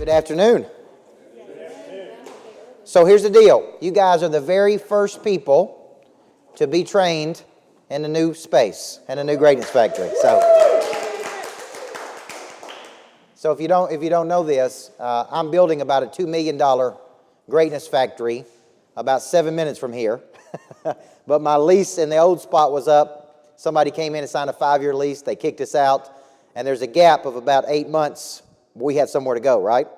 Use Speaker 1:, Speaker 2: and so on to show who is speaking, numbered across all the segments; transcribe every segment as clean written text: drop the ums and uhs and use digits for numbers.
Speaker 1: Good afternoon. So here's the deal. You guys are the very first people to be trained in a new space, in a new greatness factory. So if you don't know this, I'm building about a $2 million greatness factory about 7 minutes from here. But my lease in the old spot was up. Somebody came in and signed a 5-year lease. They kicked us out. And there's a gap of about 8 months. We had somewhere to go, right?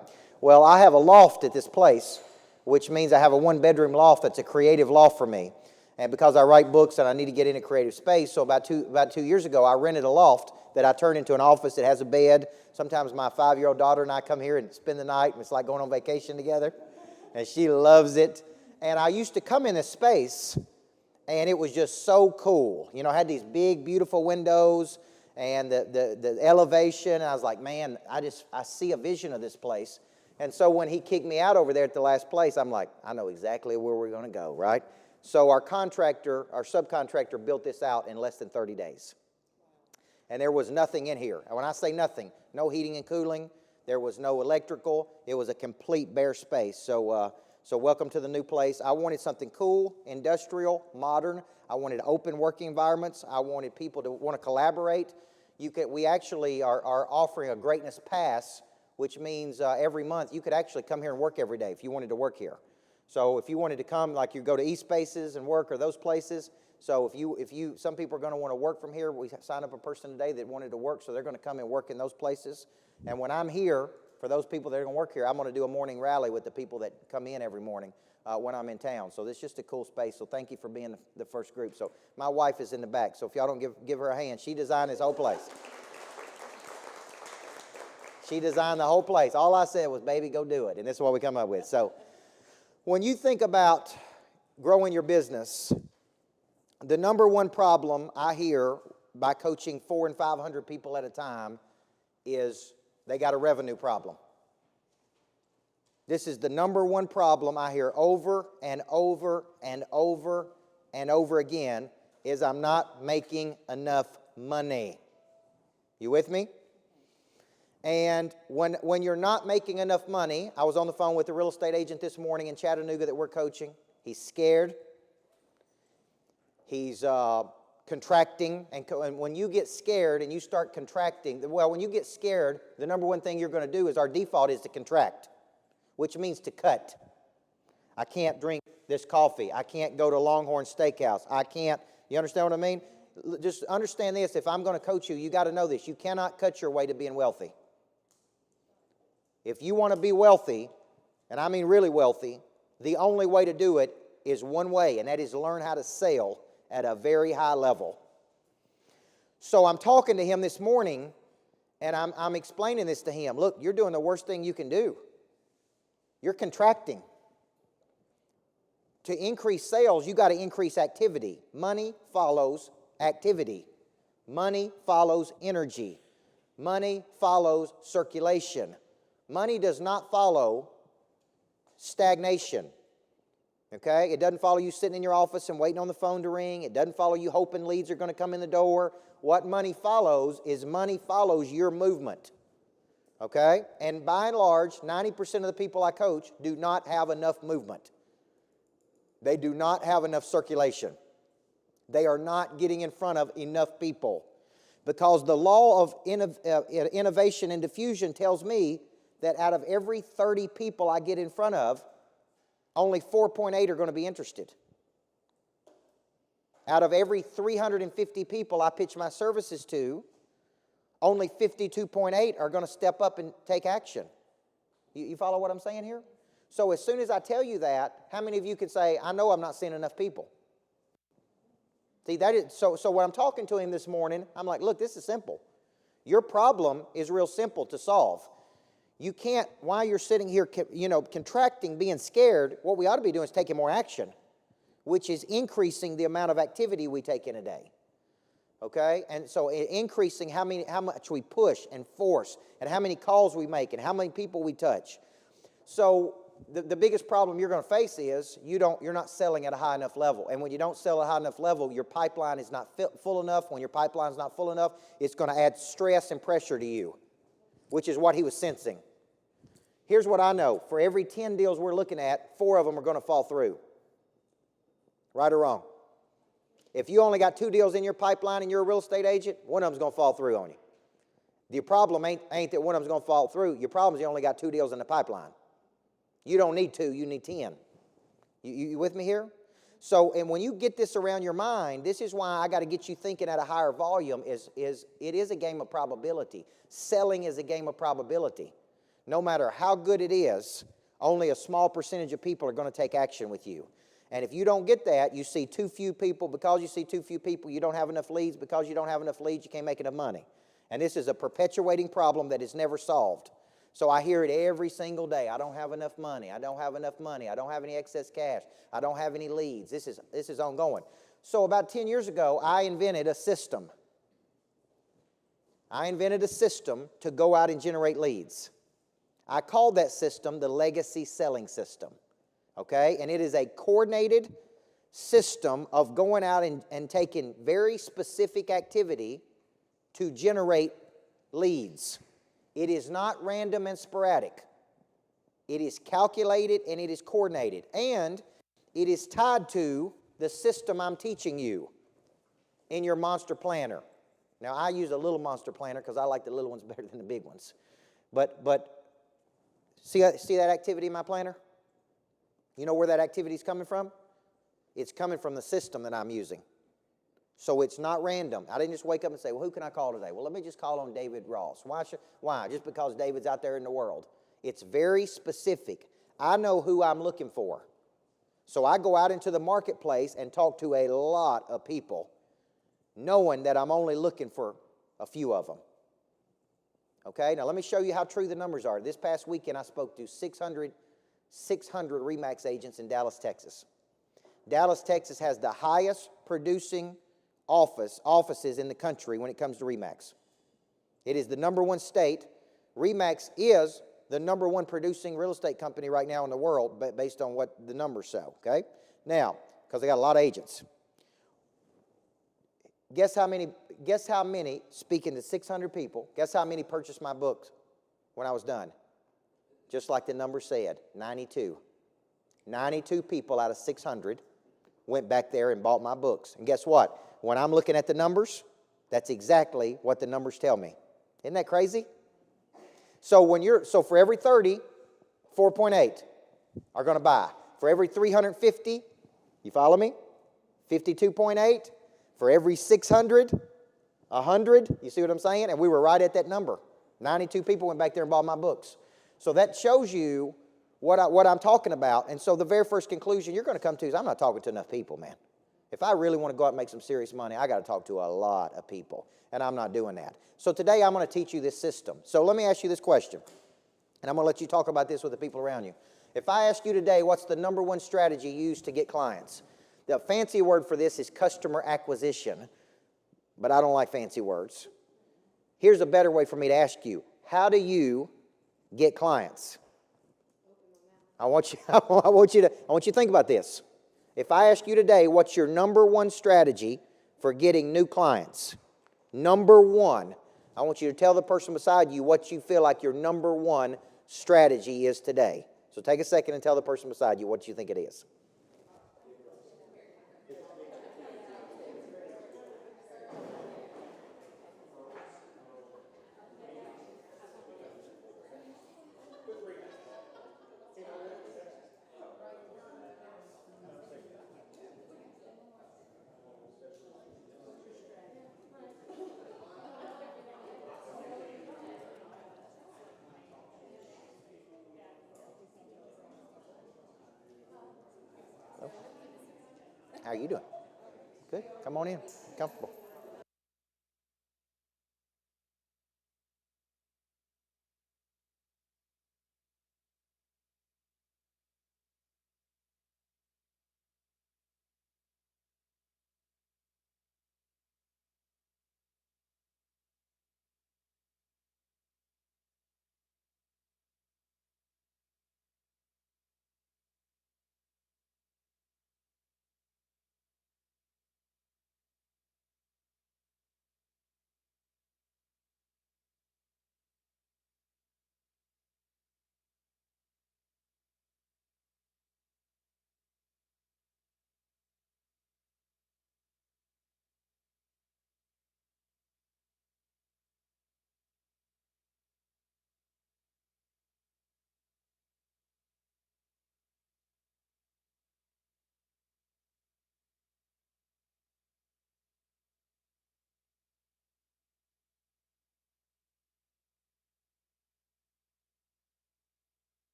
Speaker 1: Well, I have a loft at this place, which means I have a 1-bedroom loft that's a creative loft for me. And because I write books and I need to get in a creative space, so about two years ago, I rented a loft that I turned into an office that has a bed. Sometimes my 5-year-old daughter and I come here and spend the night, and it's like going on vacation together. And she loves it. And I used to come in this space, and it was just so cool. You know, I had these big, beautiful windows and the elevation. And I was like, man, I see a vision of this place. And so when he kicked me out over there at the last place, I'm like, I know exactly where we're going to go, right? So our subcontractor built this out in less than 30 days. And there was nothing in here. And when I say nothing, no heating and cooling, there was no electrical. It was a complete bare space. So welcome to the new place. I wanted something cool, industrial, modern. I wanted open working environments. I wanted people to want to collaborate. We actually are offering a greatness pass, which means every month you could actually come here and work every day if you wanted to work here. So if you wanted to come, like you go to eSpaces and work or those places. So some people are going to want to work from here. We signed up a person today that wanted to work, so they're going to come and work in those places. And when I'm here, for those people that are going to work here, I'm going to do a morning rally with the people that come in every morning when I'm in town. So this is just a cool space. So thank you for being the first group. So my wife is in the back. So if y'all don't give her a hand, she designed this whole place. She designed the whole place. All I said was, baby, go do it. And this is what we come up with. So when you think about growing your business, the number one problem I hear by coaching 400 and 500 people at a time is they got a revenue problem. This is the number one problem I hear over and over and over and over again is I'm not making enough money. You with me? And when you're not making enough money, I was on the phone with a real estate agent this morning in Chattanooga that we're coaching. He's scared. He's contracting. And when you get scared and you start contracting, when you get scared, the number one thing you're going to do is our default is to contract, which means to cut. I can't drink this coffee. I can't go to Longhorn Steakhouse. I can't. You understand what I mean? Just understand this. If I'm going to coach you, you got to know this. You cannot cut your way to being wealthy. If you want to be wealthy, and I mean really wealthy, the only way to do it is one way, and that is learn how to sell at a very high level. So I'm talking to him this morning, and I'm explaining this to him. Look, you're doing the worst thing you can do. You're contracting. To increase sales, you got to increase activity. Money follows activity. Money follows energy. Money follows circulation. Money does not follow stagnation. Okay? It doesn't follow you sitting in your office and waiting on the phone to ring. It doesn't follow you hoping leads are going to come in the door. What money follows is money follows your movement. Okay? And by and large, 90% of the people I coach do not have enough movement. They do not have enough circulation. They are not getting in front of enough people. Because the law of innovation and diffusion tells me that out of every 30 people I get in front of, only 4.8 are going to be interested. Out of every 350 people I pitch my services to, only 52.8 are going to step up and take action. You follow what I'm saying here? So as soon as I tell you that, how many of you can say, I know I'm not seeing enough people? See, that is, so when I'm talking to him this morning, I'm like, look, this is simple. Your problem is real simple to solve. You can't, while you're sitting here, contracting, being scared, what we ought to be doing is taking more action, which is increasing the amount of activity we take in a day. Okay? And so increasing how much we push and force, and how many calls we make, and how many people we touch. So the biggest problem you're going to face is you're not selling at a high enough level. And when you don't sell at a high enough level, your pipeline is not full enough. When your pipeline is not full enough, it's going to add stress and pressure to you, which is what he was sensing. Here's what I know. For every 10 deals we're looking at, 4 of them are going to fall through. Right or wrong? If you only got 2 deals in your pipeline and you're a real estate agent, one of them's going to fall through on you. Your problem ain't that one of them's going to fall through. Your problem is you only got 2 deals in the pipeline. You don't need 2, you need 10. You with me here? So, and when you get this around your mind, this is why I got to get you thinking at a higher volume, it is a game of probability. Selling is a game of probability. No matter how good it is, only a small percentage of people are going to take action with you. And if you don't get that, you see too few people. Because you see too few people, you don't have enough leads. Because you don't have enough leads, you can't make enough money. And this is a perpetuating problem that is never solved. So I hear it every single day. I don't have enough money. I don't have enough money. I don't have any excess cash. I don't have any leads. This is ongoing. So about 10 years ago, I invented a system. I invented a system to go out and generate leads. I called that system the legacy selling system. Okay? And it is a coordinated system of going out and taking very specific activity to generate leads. It is not random and sporadic. It is calculated and it is coordinated. And it is tied to the system I'm teaching you in your monster planner. Now, I use a little monster planner because I like the little ones better than the big ones. But see that activity in my planner? You know where that activity is coming from? It's coming from the system that I'm using. So it's not random. I didn't just wake up and say, well, who can I call today? Well, let me just call on David Ross. Why? Just because David's out there in the world. It's very specific. I know who I'm looking for. So I go out into the marketplace and talk to a lot of people, knowing that I'm only looking for a few of them. Okay, now let me show you how true the numbers are. This past weekend, I spoke to 600 RE/MAX agents in Dallas, Texas. Dallas, Texas has the highest producing offices in the country when it comes to RE/MAX. It is the #1 state. RE/MAX is the #1 producing real estate company right now in the world based on what the numbers show, okay? Now, because they got a lot of agents. Guess how many, speaking to 600 people, guess how many purchased my books when I was done? Just like the number said, 92. 92 people out of 600 went back there and bought my books. And guess what? When I'm looking at the numbers, that's exactly what the numbers tell me. Isn't that crazy? So for every 30, 4.8 are going to buy. For every 350, you follow me? 52.8. For every 600, 100. You see what I'm saying? And we were right at that number. 92 people went back there and bought my books. So that shows you what I'm talking about. And so the very first conclusion you're going to come to is I'm not talking to enough people, man. If I really want to go out and make some serious money, I got to talk to a lot of people, and I'm not doing that. So today I'm going to teach you this system. So let me ask you this question, and I'm going to let you talk about this with the people around you. If I ask you today what's the #1 strategy used to get clients, the fancy word for this is customer acquisition, but I don't like fancy words. Here's a better way for me to ask you, how do you get clients? I want you to think about this. If I ask you today, what's your #1 strategy for getting new clients? #1. I want you to tell the person beside you what you feel like your #1 strategy is today. So take a second and tell the person beside you what you think it is. How are you doing? Good. Come on in. Comfortable.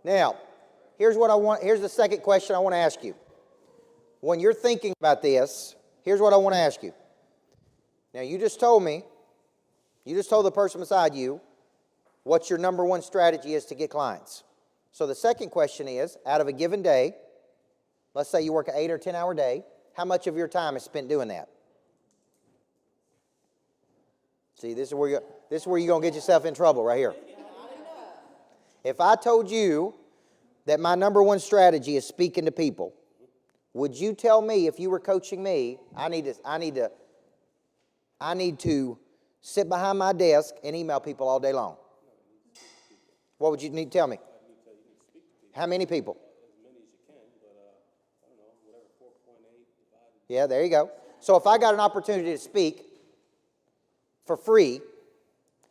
Speaker 1: Now, here's the second question I want to ask you. When you're thinking about this, here's what I want to ask you. Now, you just told the person beside you what your number one strategy is to get clients. So the second question is, out of a given day, let's say you work an 8 or 10 hour day, how much of your time is spent doing that? See, this is where you're going to get yourself in trouble right here. If I told you that my number one strategy is speaking to people, would you tell me, if you were coaching me, I need to sit behind my desk and email people all day long? What would you need to tell me? How many people?
Speaker 2: As many as you can, but I don't know, whatever, 4.8 divided.
Speaker 1: Yeah, there you go. So if I got an opportunity to speak for free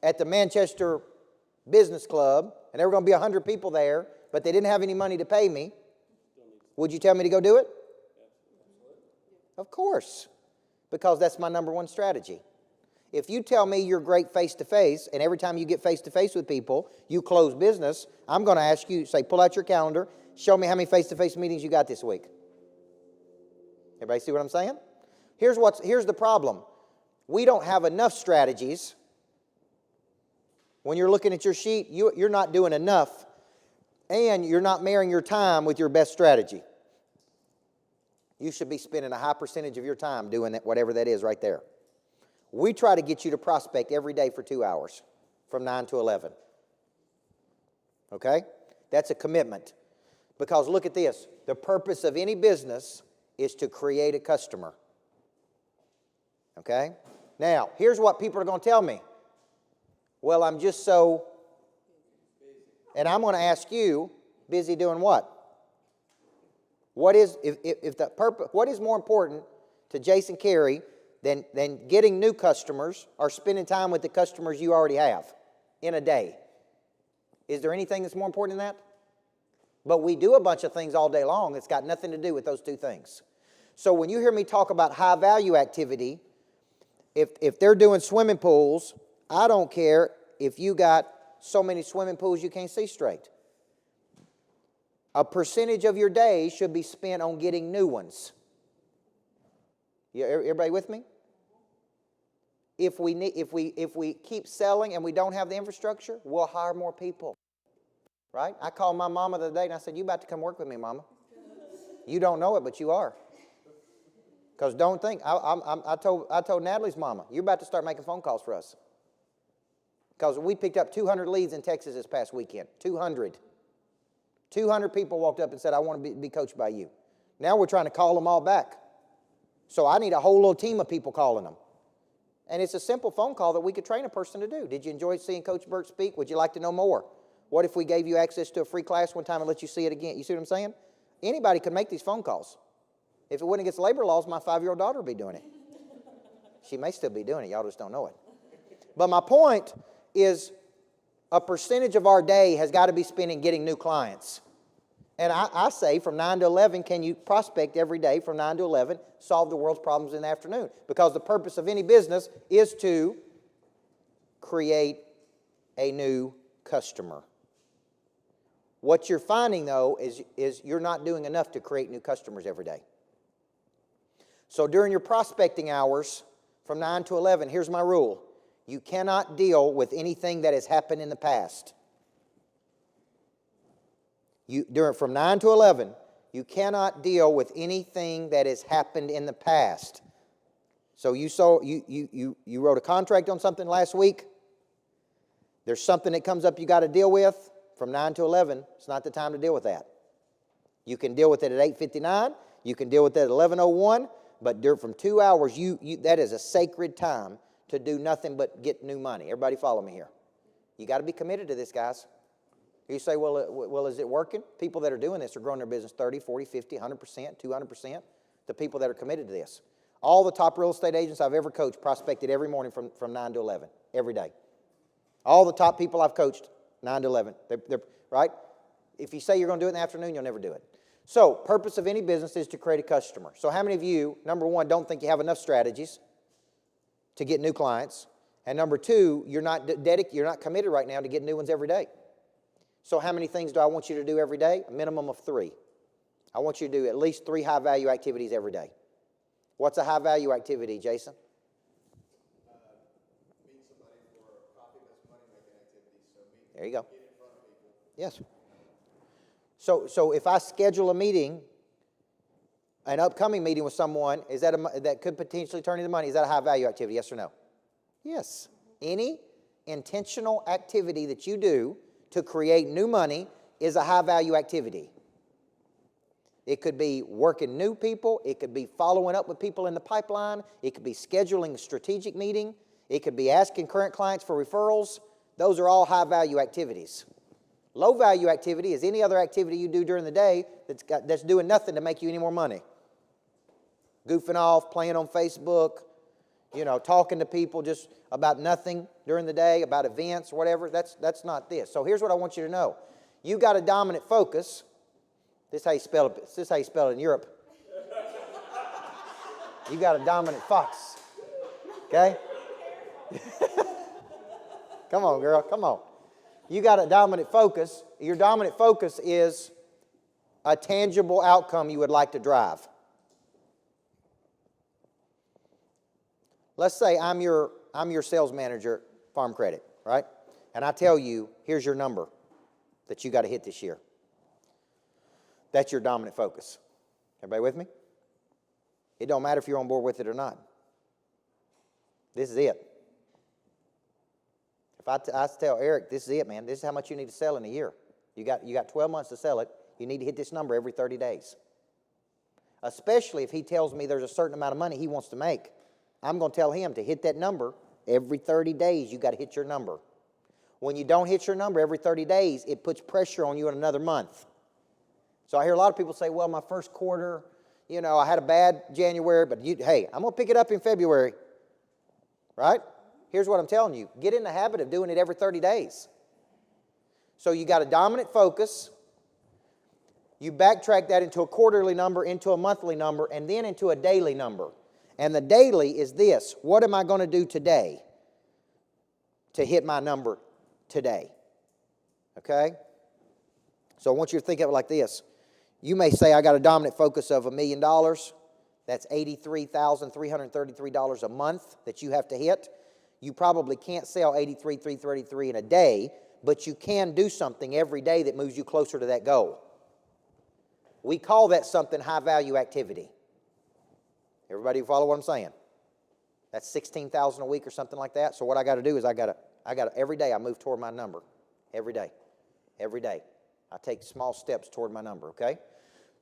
Speaker 1: at the Manchester Business Club, and there were going to be 100 people there, but they didn't have any money to pay me, would you tell me to go do it? Of course, because that's my number one strategy. If you tell me you're great face-to-face, and every time you get face-to-face with people, you close business, I'm going to ask you, say, pull out your calendar, show me how many face-to-face meetings you got this week. Everybody see what I'm saying? Here's the problem. We don't have enough strategies. When you're looking at your sheet, you're not doing enough, and you're not marrying your time with your best strategy. You should be spending a high percentage of your time doing that, whatever that is right there. We try to get you to prospect every day for 2 hours, from 9 to 11. Okay? That's a commitment. Because look at this. The purpose of any business is to create a customer. Okay? Now, here's what people are going to tell me. Well, I'm just so... And I'm going to ask you, busy doing what? What is more important to Jason Carey than getting new customers or spending time with the customers you already have in a day? Is there anything that's more important than that? But we do a bunch of things all day long. It's got nothing to do with those two things. So when you hear me talk about high-value activity, if they're doing swimming pools, I don't care if you got so many swimming pools you can't see straight. A percentage of your day should be spent on getting new ones. Everybody with me? If we keep selling and we don't have the infrastructure, we'll hire more people. Right? I called my mama the other day and I said, "You about to come work with me, Mama?" You don't know it, but you are. Because don't think, I told Natalie's mama, "You're about to start making phone calls for us." Because we picked up 200 leads in Texas this past weekend. 200. 200 people walked up and said, "I want to be coached by you." Now we're trying to call them all back. So I need a whole little team of people calling them. And it's a simple phone call that we could train a person to do. Did you enjoy seeing Coach Burt speak? Would you like to know more? What if we gave you access to a free class one time and let you see it again? You see what I'm saying? Anybody could make these phone calls. If it wasn't against labor laws, my 5-year-old daughter would be doing it. She may still be doing it. Y'all just don't know it. But my point is, a percentage of our day has got to be spent in getting new clients. And I say from 9 to 11, can you prospect every day from 9 to 11, solve the world's problems in the afternoon? Because the purpose of any business is to create a new customer. What you're finding, though, is you're not doing enough to create new customers every day. So during your prospecting hours from 9 to 11, here's my rule. You cannot deal with anything that has happened in the past. From 9 to 11, you cannot deal with anything that has happened in the past. So you wrote a contract on something last week. There's something that comes up you got to deal with. From 9 to 11, it's not the time to deal with that. You can deal with it at 8:59. You can deal with it at 11:01. But from 2 hours, that is a sacred time to do nothing but get new money. Everybody follow me here. You got to be committed to this, guys. You say, well, is it working? People that are doing this are growing their business 30, 40, 50, 100%, 200%. The people that are committed to this. All the top real estate agents I've ever coached prospected every morning from 9 to 11, every day. All the top people I've coached, 9 to 11. They're right? If you say you're going to do it in the afternoon, you'll never do it. So, purpose of any business is to create a customer. So how many of you, number one, don't think you have enough strategies to get new clients? And number two, you're not committed right now to get new ones every day. So how many things do I want you to do every day? A minimum of 3. I want you to do at least 3 high-value activities every day. What's a high-value activity, Jason?
Speaker 3: Meet somebody for coffee, that's money-making activities. So meet,
Speaker 1: There you go.
Speaker 3: get in front of people.
Speaker 1: Yes. So if I schedule a meeting, an upcoming meeting with someone, is that that could potentially turn into money? Is that a high-value activity? Yes or no? Yes. Any intentional activity that you do to create new money is a high-value activity. It could be working new people. It could be following up with people in the pipeline. It could be scheduling a strategic meeting. It could be asking current clients for referrals. Those are all high-value activities. Low-value activity is any other activity you do during the day that's doing nothing to make you any more money. Goofing off, playing on Facebook, talking to people just about nothing during the day, about events or whatever. That's not this. So here's what I want you to know. You got a dominant focus. This is how you spell it. This is how you spell it in Europe. You got a dominant fox. Okay? Come on, girl. Come on. You got a dominant focus. Your dominant focus is a tangible outcome you would like to drive. Let's say I'm your sales manager at Farm Credit, right? And I tell you, here's your number that you got to hit this year. That's your dominant focus. Everybody with me? It don't matter if you're on board with it or not. This is it. If I tell Eric, this is it, man. This is how much you need to sell in a year. You got 12 months to sell it. You need to hit this number every 30 days. Especially if he tells me there's a certain amount of money he wants to make. I'm going to tell him to hit that number every 30 days. You got to hit your number. When you don't hit your number every 30 days, it puts pressure on you in another month. So I hear a lot of people say, well, my first quarter, I had a bad January, but hey, I'm going to pick it up in February. Right? Here's what I'm telling you. Get in the habit of doing it every 30 days. So you got a dominant focus. You backtrack that into a quarterly number, into a monthly number, and then into a daily number. And the daily is this. What am I going to do today to hit my number today? Okay? So I want you to think of it like this. You may say, I got a dominant focus of $1 million. That's $83,333 a month that you have to hit. You probably can't sell $83,333 in a day, but you can do something every day that moves you closer to that goal. We call that something high-value activity. Everybody follow what I'm saying? That's $16,000 a week or something like that. So what I got to do is I got to every day I move toward my number. Every day. Every day. I take small steps toward my number, okay?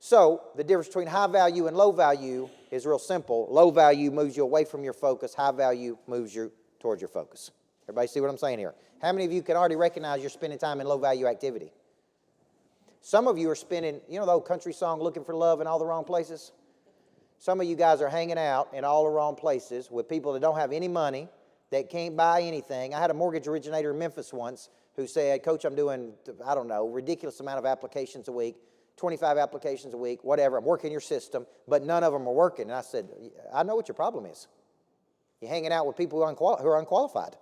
Speaker 1: So the difference between high value and low value is real simple. Low value moves you away from your focus. High value moves you towards your focus. Everybody see what I'm saying here? How many of you can already recognize you're spending time in low value activity? Some of you are spending, the old country song, Looking for Love in All the Wrong Places? Some of you guys are hanging out in all the wrong places with people that don't have any money, that can't buy anything. I had a mortgage originator in Memphis once who said, Coach, I'm doing, ridiculous amount of applications a week, 25 applications a week, whatever. I'm working your system, but none of them are working. And I said, I know what your problem is. You're hanging out with people who are unqualified.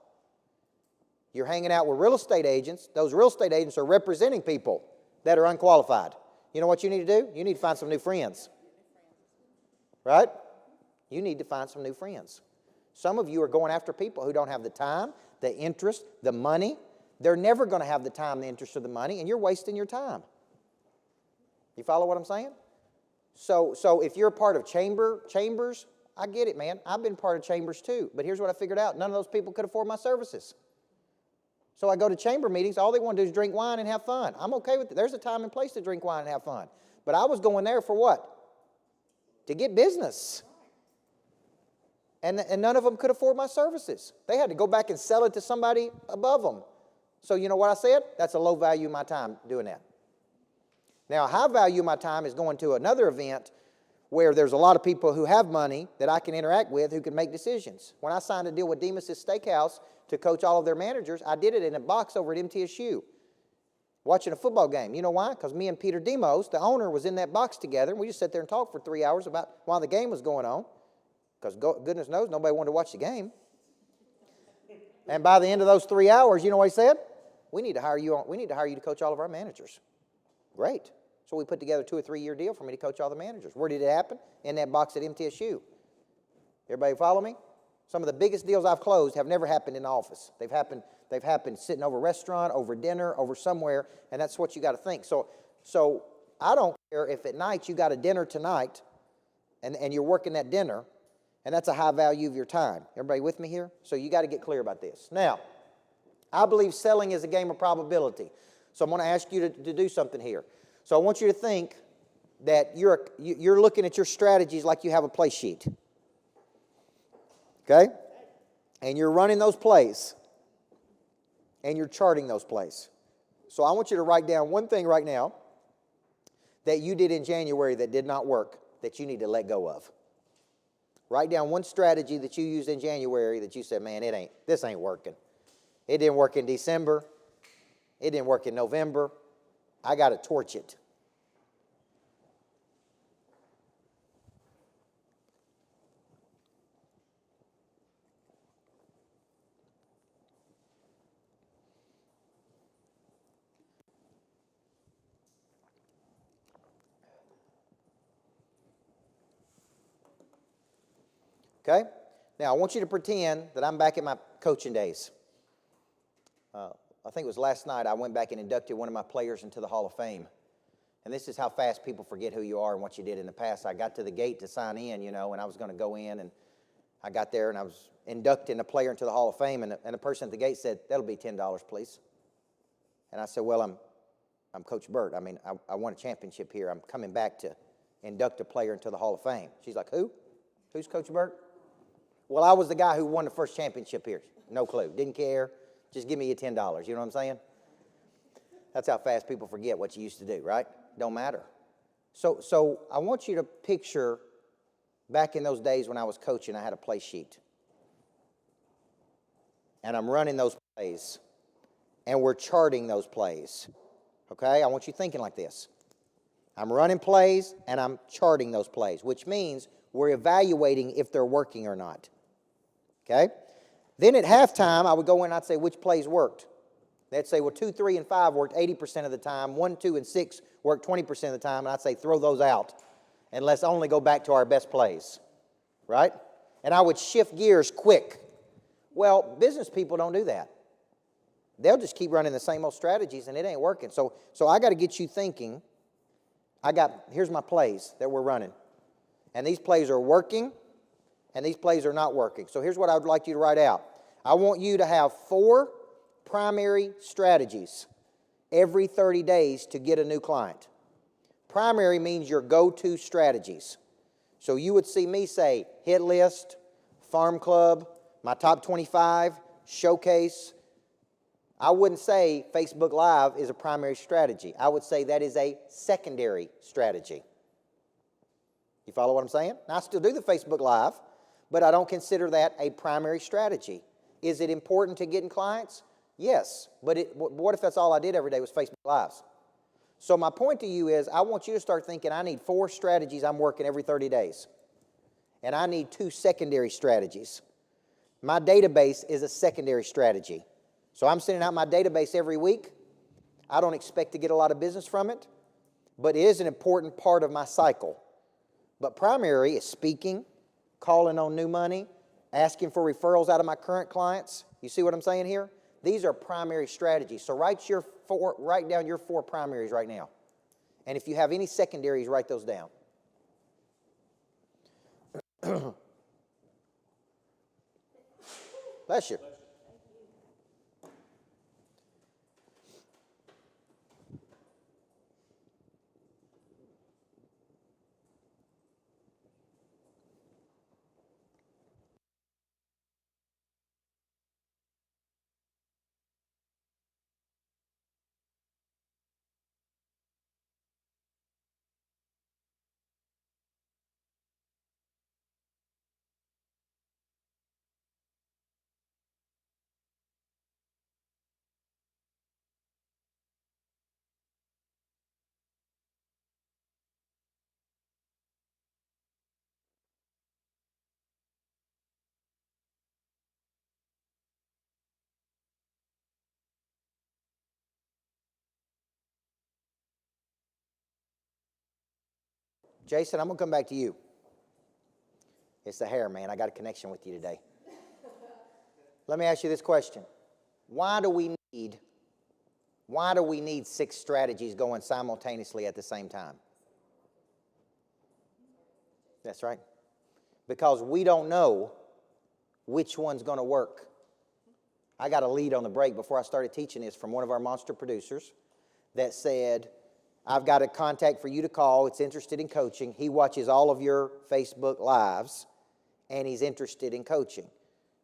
Speaker 1: You're hanging out with real estate agents. Those real estate agents are representing people that are unqualified. You know what you need to do? You need to find some new friends. Right? You need to find some new friends. Some of you are going after people who don't have the time, the interest, the money. They're never going to have the time, the interest, or the money, and you're wasting your time. You follow what I'm saying? So if you're a part of chambers, I get it, man. I've been part of chambers too. But here's what I figured out. None of those people could afford my services. So I go to chamber meetings. All they want to do is drink wine and have fun. I'm okay with it. There's a time and place to drink wine and have fun. But I was going there for what? To get business. And none of them could afford my services. They had to go back and sell it to somebody above them. So you know what I said? That's a low value of my time doing that. Now, a high value of my time is going to another event where there's a lot of people who have money that I can interact with who can make decisions. When I signed a deal with Demas' Steakhouse to coach all of their managers, I did it in a box over at MTSU, watching a football game. You know why? Because me and Peter Demos, the owner, was in that box together, and we just sat there and talked for 3 hours about while the game was going on, because goodness knows nobody wanted to watch the game. And by the end of those 3 hours, you know what he said? we need to hire you to coach all of our managers. Great. So we put together a 2 or 3 year deal for me to coach all the managers. Where did it happen? In that box at MTSU. Everybody follow me? Some of the biggest deals I've closed have never happened in the office. They've happened sitting over a restaurant, over dinner, over somewhere, and that's what you got to think. So I don't care if at night you got a dinner tonight and you're working that dinner, and that's a high value of your time. Everybody with me here? So you got to get clear about this. Now, I believe selling is a game of probability. So I'm going to ask you to do something here. So I want you to think that you're looking at your strategies like you have a play sheet. Okay? And you're running those plays. And you're charting those plays. So I want you to write down one thing right now that you did in January that did not work, that you need to let go of. Write down one strategy that you used in January that you said, man, this ain't working. It didn't work in December. It didn't work in November. I got to torch it. Okay? Now, I want you to pretend that I'm back in my coaching days. I think it was last night I went back and inducted one of my players into the Hall of Fame. And this is how fast people forget who you are and what you did in the past. I got to the gate to sign in, and I was going to go in, and I got there, and I was inducting a player into the Hall of Fame, and the person at the gate said, that'll be $10, please. And I said, well, I'm Coach Burt. I mean, I won a championship here. I'm coming back to induct a player into the Hall of Fame. She's like, who? Who's Coach Burt? Well, I was the guy who won the first championship here. No clue. Didn't care. Just give me your $10. You know what I'm saying? That's how fast people forget what you used to do, right? Don't matter. So I want you to picture back in those days when I was coaching, I had a play sheet. And I'm running those plays. And we're charting those plays. Okay? I want you thinking like this. I'm running plays and I'm charting those plays, which means we're evaluating if they're working or not. Okay? Then at halftime, I would go in and I'd say which plays worked. They'd say, well, 2, 3, and 5 worked 80% of the time. 1, 2, and 6 worked 20% of the time. And I'd say, throw those out. And let's only go back to our best plays. Right? And I would shift gears quick. Well, business people don't do that. They'll just keep running the same old strategies, and it ain't working. So I got to get you thinking, here's my plays that we're running. And these plays are working, and these plays are not working. So here's what I would like you to write out. I want you to have 4 primary strategies every 30 days to get a new client. Primary means your go-to strategies. So you would see me say hit list, farm club, my top 25, showcase. I wouldn't say Facebook Live is a primary strategy. I would say that is a secondary strategy. You follow what I'm saying? Now, I still do the Facebook Live, but I don't consider that a primary strategy. Is it important to getting clients? Yes, but what if that's all I did every day was Facebook Lives? So my point to you is I want you to start thinking I need 4 strategies I'm working every 30 days. And I need 2 secondary strategies. My database is a secondary strategy. So I'm sending out my database every week. I don't expect to get a lot of business from it, but it is an important part of my cycle. But primary is speaking, calling on new money, asking for referrals out of my current clients. You see what I'm saying here? These are primary strategies. So write down your 4 primaries right now. And if you have any secondaries, write those down. Bless you. Jason, I'm going to come back to you. It's the hair, man. I got a connection with you today. Let me ask you this question. Why do we need 6 strategies going simultaneously at the same time? That's right. Because we don't know which one's going to work. I got a lead on the break before I started teaching this from one of our monster producers that said, I've got a contact for you to call. It's interested in coaching. He watches all of your Facebook Lives, and he's interested in coaching.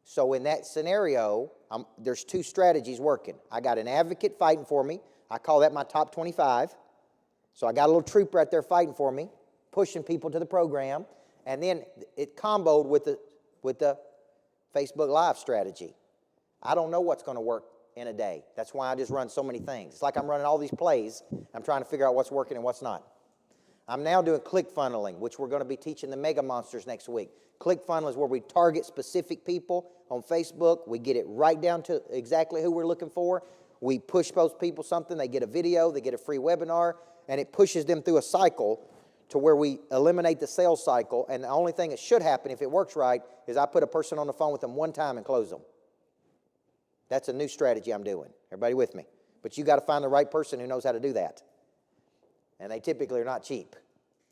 Speaker 1: So in that scenario, there's 2 strategies working. I got an advocate fighting for me. I call that my top 25. So I got a little trooper out there fighting for me, pushing people to the program. And then it comboed with the Facebook Live strategy. I don't know what's going to work in a day. That's why I just run so many things. It's like I'm running all these plays. I'm trying to figure out what's working and what's not. I'm now doing click funneling, which we're going to be teaching the mega monsters next week. Click funnel is where we target specific people on Facebook. We get it right down to exactly who we're looking for. We push those people something. They get a video. They get a free webinar. And it pushes them through a cycle to where we eliminate the sales cycle. And the only thing that should happen if it works right is I put a person on the phone with them one time and close them. That's a new strategy I'm doing. Everybody with me? But you got to find the right person who knows how to do that. And they typically are not cheap.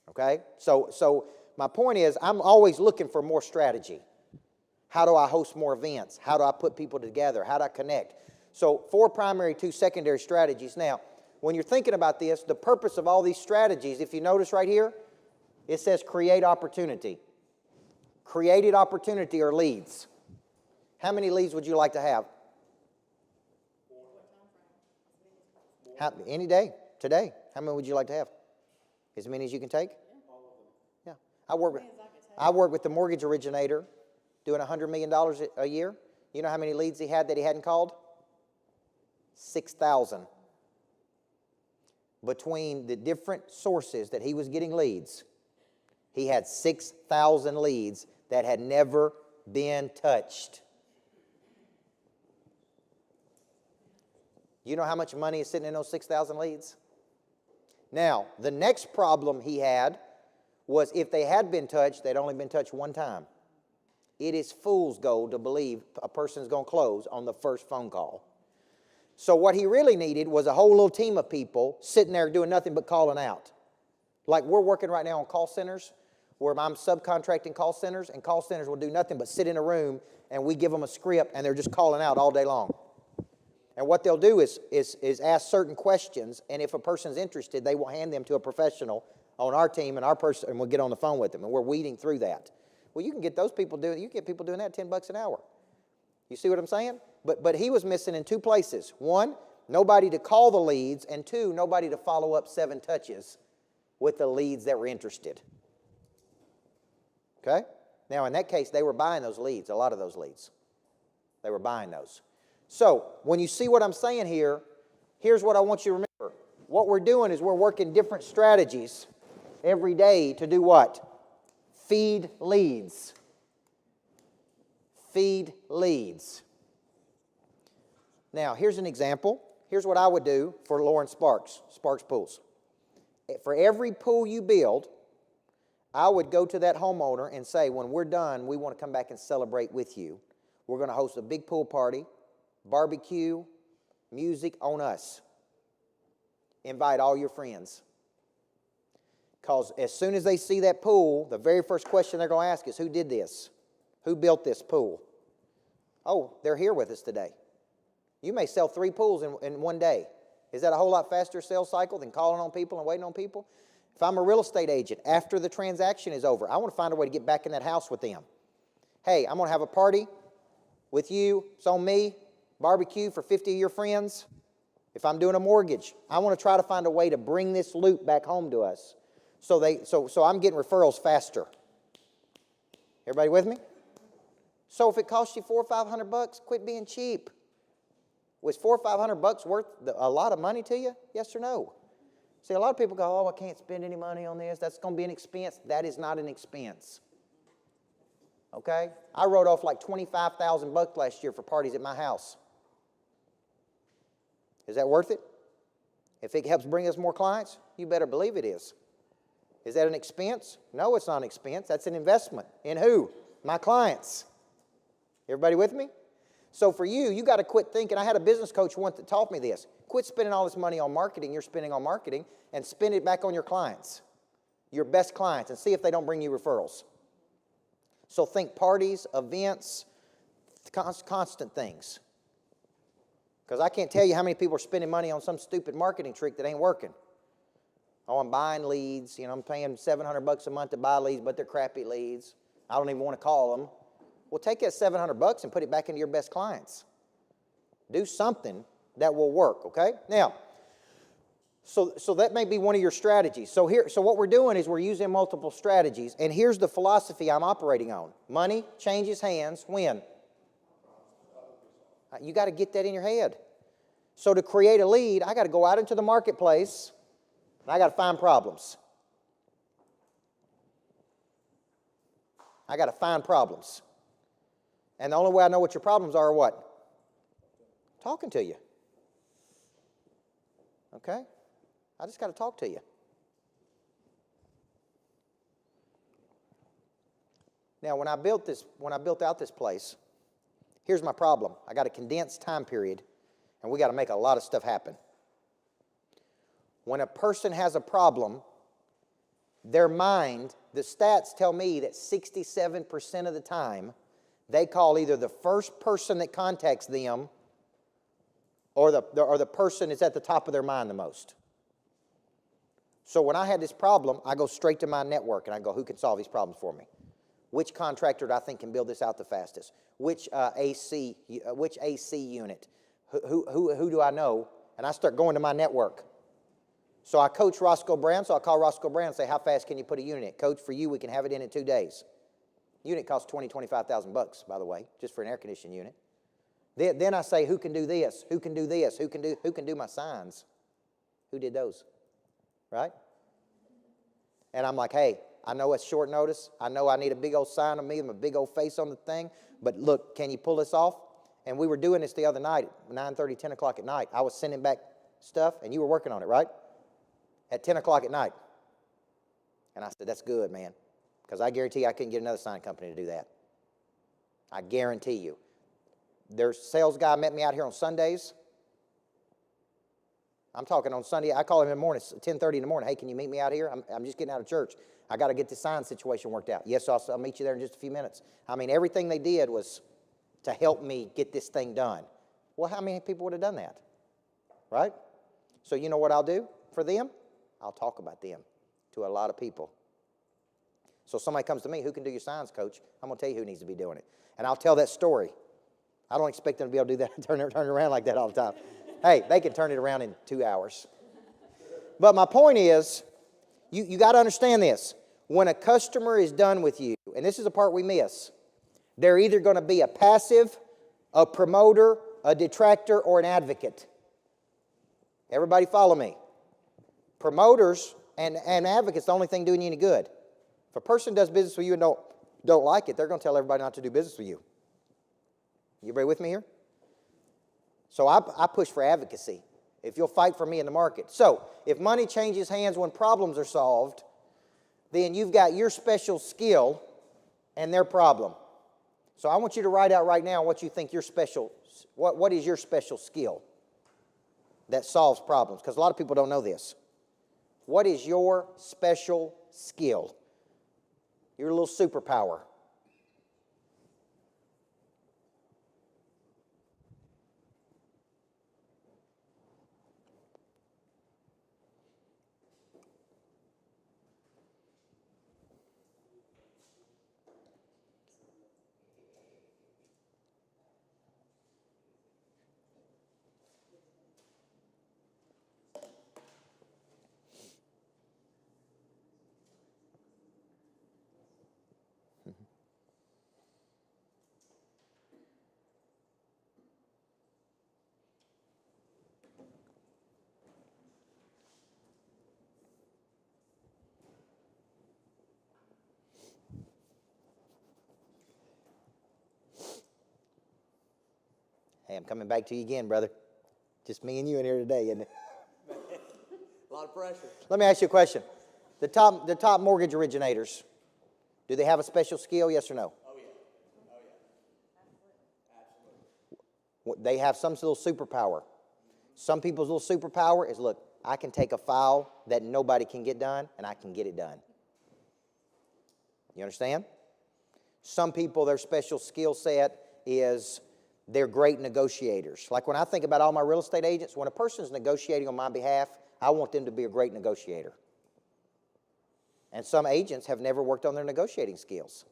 Speaker 1: Okay? So my point is I'm always looking for more strategy. How do I host more events? How do I put people together? How do I connect? So 4 primary, 2 secondary strategies. Now, when you're thinking about this, the purpose of all these strategies, if you notice right here, it says create opportunity. Created opportunity are leads. How many leads would you like to have? Any day, today. How many would you like to have? As many as you can take? Yeah. I work with the mortgage originator doing $100 million a year. You know how many leads he had that he hadn't called? 6,000. Between the different sources that he was getting leads, he had 6,000 leads that had never been touched. You know how much money is sitting in those 6,000 leads? Now, the next problem he had was if they had been touched, they'd only been touched one time. It is fool's gold to believe a person's going to close on the first phone call. So what he really needed was a whole little team of people sitting there doing nothing but calling out. Like we're working right now on call centers where I'm subcontracting call centers, and call centers will do nothing but sit in a room and we give them a script and they're just calling out all day long. And what they'll do is ask certain questions, and if a person's interested, they will hand them to a professional on our team, and we'll get on the phone with them, and we're weeding through that. Well, you can get those people doing. You can get people doing that $10 an hour. You see what I'm saying? But he was missing in 2 places. 1, nobody to call the leads, and 2, nobody to follow up 7 touches with the leads that were interested. Okay? Now, in that case, they were buying those leads, a lot of those leads. They were buying those. So, when you see what I'm saying here, here's what I want you to remember. What we're doing is we're working different strategies every day to do what? Feed leads. Feed leads. Now, here's an example. Here's what I would do for Lauren Sparks Pools. For every pool you build, I would go to that homeowner and say, when we're done, we want to come back and celebrate with you. We're going to host a big pool party. Barbecue, music on us. Invite all your friends. Because as soon as they see that pool, the very first question they're going to ask is, who did this? Who built this pool? Oh, they're here with us today. You may sell 3 pools in one day. Is that a whole lot faster sales cycle than calling on people and waiting on people? If I'm a real estate agent, after the transaction is over, I want to find a way to get back in that house with them. Hey, I'm going to have a party with you. It's on me. Barbecue for 50 of your friends. If I'm doing a mortgage, I want to try to find a way to bring this loop back home to us. So I'm getting referrals faster. Everybody with me? So if it costs you $400 or $500, quit being cheap. Was $400 or $500 worth a lot of money to you? Yes or no? See, a lot of people go, oh, I can't spend any money on this. That's going to be an expense. That is not an expense. Okay? I wrote off like $25,000 last year for parties at my house. Is that worth it? If it helps bring us more clients, you better believe it is. Is that an expense? No, it's not an expense. That's an investment. In who? My clients. Everybody with me? So for you, you got to quit thinking. I had a business coach once that taught me this. Quit spending all this money on marketing you're spending on marketing and spend it back on your clients, your best clients, and see if they don't bring you referrals. So think parties, events, constant things. Because I can't tell you how many people are spending money on some stupid marketing trick that ain't working. Oh, I'm buying leads. You know, I'm paying $700 a month to buy leads, but they're crappy leads. I don't even want to call them. Well, take that $700 and put it back into your best clients. Do something that will work, okay? Now, so that may be one of your strategies. So what we're doing is we're using multiple strategies, and here's the philosophy I'm operating on. Money changes hands when? You got to get that in your head. So to create a lead, I got to go out into the marketplace, and I got to find problems. I got to find problems. And the only way I know what your problems are what? Talking to you. Okay? I just got to talk to you. Now, when I built out this place, here's my problem. I got a condensed time period, and we got to make a lot of stuff happen. When a person has a problem, their mind, the stats tell me that 67% of the time, they call either the first person that contacts them or the person that's at the top of their mind the most. So when I had this problem, I go straight to my network and I go, who can solve these problems for me? Which contractor do I think can build this out the fastest? Which AC unit? Who do I know? And I start going to my network. So I coach Roscoe Brown, so I call Roscoe Brown and say, how fast can you put a unit in? Coach, for you, we can have it in 2 days. Unit costs $25,000, by the way, just for an air conditioning unit. Then I say, who can do this? Who can do this? Who can do my signs? Who did those? Right? And I'm like, hey, I know it's short notice. I know I need a big old sign of me and a big old face on the thing. But look, can you pull this off? And we were doing this the other night, 9:30, 10 o'clock at night. I was sending back stuff, and you were working on it, right? At 10 o'clock at night. And I said, that's good, man. Because I guarantee I couldn't get another sign company to do that. I guarantee you. Their sales guy met me out here on Sundays. I'm talking on Sunday. I call him in the morning, 10:30 in the morning. Hey, can you meet me out here? I'm just getting out of church. I got to get this sign situation worked out. Yes, I'll meet you there in just a few minutes. I mean, everything they did was to help me get this thing done. Well, how many people would have done that? Right? So you know what I'll do for them? I'll talk about them to a lot of people. So somebody comes to me, who can do your signs, coach? I'm going to tell you who needs to be doing it. And I'll tell that story. I don't expect them to be able to do that and turn it around like that all the time. Hey, they can turn it around in 2 hours. But my point is, you got to understand this. When a customer is done with you, and this is the part we miss, they're either going to be a passive, a promoter, a detractor, or an advocate. Everybody follow me. Promoters and advocates, the only thing doing you any good. If a person does business with you and don't like it, they're going to tell everybody not to do business with you. You everybody with me here? So I push for advocacy. If you'll fight for me in the market. So if money changes hands when problems are solved, then you've got your special skill and their problem. So I want you to write out right now what you think your special, what is your special skill that solves problems? Because a lot of people don't know this. What is your special skill? Your little superpower. Hey, I'm coming back to you again, brother. Just me and you in here today, isn't it?
Speaker 3: A lot of pressure.
Speaker 1: Let me ask you a question. The top mortgage originators, do they have a special skill, yes or no?
Speaker 3: Oh, yeah. Oh, yeah. Absolutely.
Speaker 1: They have some little superpower. Some people's little superpower is, look, I can take a file that nobody can get done, and I can get it done. You understand? Some people, their special skill set is they're great negotiators. Like when I think about all my real estate agents, when a person's negotiating on my behalf, I want them to be a great negotiator. And some agents have never worked on their negotiating skills.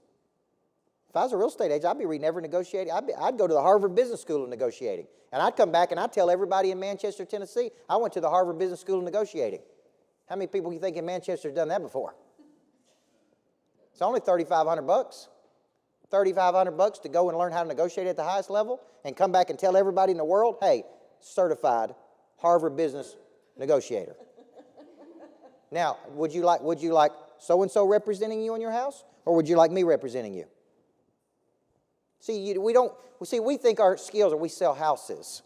Speaker 1: If I was a real estate agent, I'd be reading every negotiating. I'd go to the Harvard Business School of Negotiating. And I'd come back and I'd tell everybody in Manchester, Tennessee, I went to the Harvard Business School of Negotiating. How many people do you think in Manchester have done that before? It's only $3,500. $3,500 to go and learn how to negotiate at the highest level and come back and tell everybody in the world, hey, certified Harvard Business Negotiator. Now, would you like so-and-so representing you in your house, or would you like me representing you? See, we think our skills are we sell houses.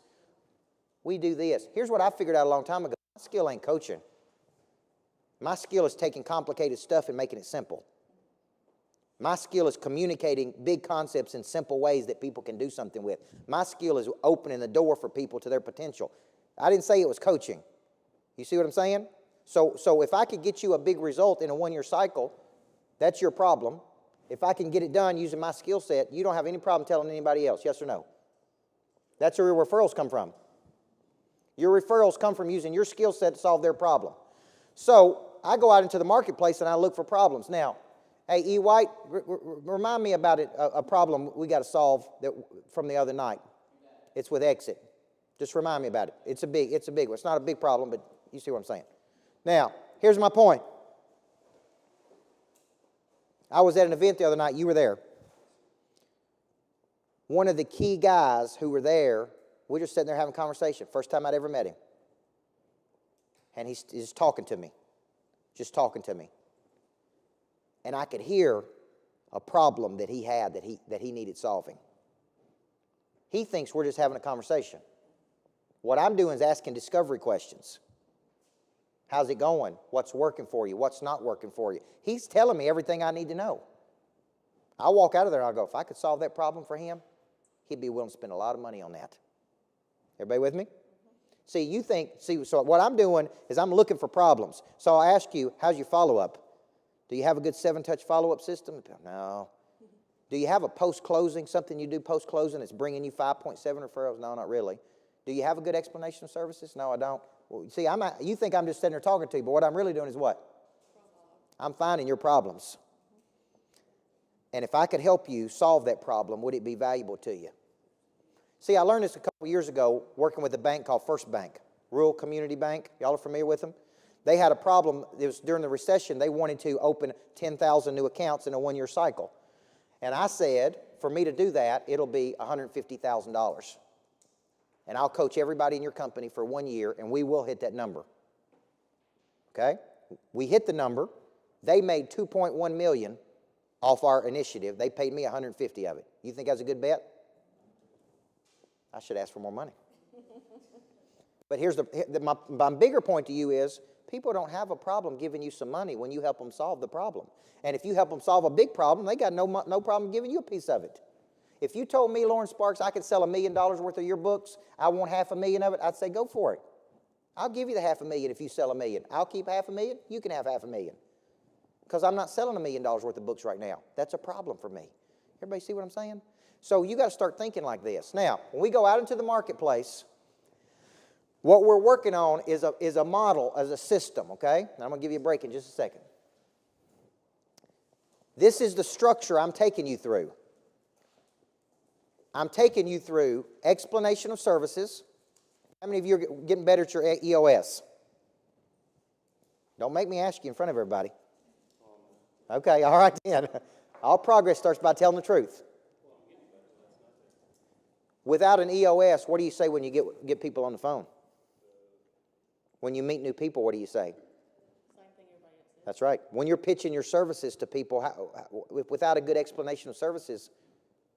Speaker 1: We do this. Here's what I figured out a long time ago. My skill ain't coaching. My skill is taking complicated stuff and making it simple. My skill is communicating big concepts in simple ways that people can do something with. My skill is opening the door for people to their potential. I didn't say it was coaching. You see what I'm saying? So if I could get you a big result in a one-year cycle, that's your problem. If I can get it done using my skill set, you don't have any problem telling anybody else, yes or no? That's where your referrals come from. Your referrals come from using your skill set to solve their problem. So I go out into the marketplace and I look for problems. Now, hey, E. White, remind me about a problem we got to solve from the other night. It's with exit. Just remind me about it. It's a big one. It's not a big problem, but you see what I'm saying. Now, here's my point. I was at an event the other night. You were there. One of the key guys who were there, we're just sitting there having a conversation. First time I'd ever met him. And he's just talking to me. Just talking to me. And I could hear a problem that he had that he needed solving. He thinks we're just having a conversation. What I'm doing is asking discovery questions. How's it going? What's working for you? What's not working for you? He's telling me everything I need to know. I walk out of there and I go, if I could solve that problem for him, he'd be willing to spend a lot of money on that. Everybody with me? So what I'm doing is I'm looking for problems. So I ask you, how's your follow-up? Do you have a good 7-touch follow-up system? No. Do you have a post-closing, something you do post-closing that's bringing you 5.7 referrals? No, not really. Do you have a good explanation of services? No, I don't. Well, see, you think I'm just sitting there talking to you, but what I'm really doing is what? I'm finding your problems. And if I could help you solve that problem, would it be valuable to you? See, I learned this a couple years ago working with a bank called First Bank, Rural Community Bank. Y'all are familiar with them? They had a problem. It was during the recession. They wanted to open 10,000 new accounts in a one-year cycle. And I said, for me to do that, it'll be $150,000. And I'll coach everybody in your company for 1 year, and we will hit that number. Okay? We hit the number. They made $2.1 million off our initiative. They paid me $150 of it. You think that's a good bet? I should ask for more money. But here's my bigger point to you is people don't have a problem giving you some money when you help them solve the problem. And if you help them solve a big problem, they got no problem giving you a piece of it. If you told me, Lauren Sparks, I could sell $1 million worth of your books, I want $500,000 of it, I'd say go for it. I'll give you the $500,000 if you sell $1 million. I'll keep $500,000, you can have $500,000. Because I'm not selling $1 million worth of books right now. That's a problem for me. Everybody see what I'm saying? So you got to start thinking like this. Now, when we go out into the marketplace, what we're working on is a model, as a system, okay? And I'm going to give you a break in just a second. This is the structure I'm taking you through. I'm taking you through explanation of services. How many of you are getting better at your EOS? Don't make me ask you in front of everybody. Okay, all right then. All progress starts by telling the truth. Without an EOS, what do you say when you get people on the phone? When you meet new people, what do you say?
Speaker 4: Same thing everybody else says.
Speaker 1: That's right. When you're pitching your services to people, without a good explanation of services,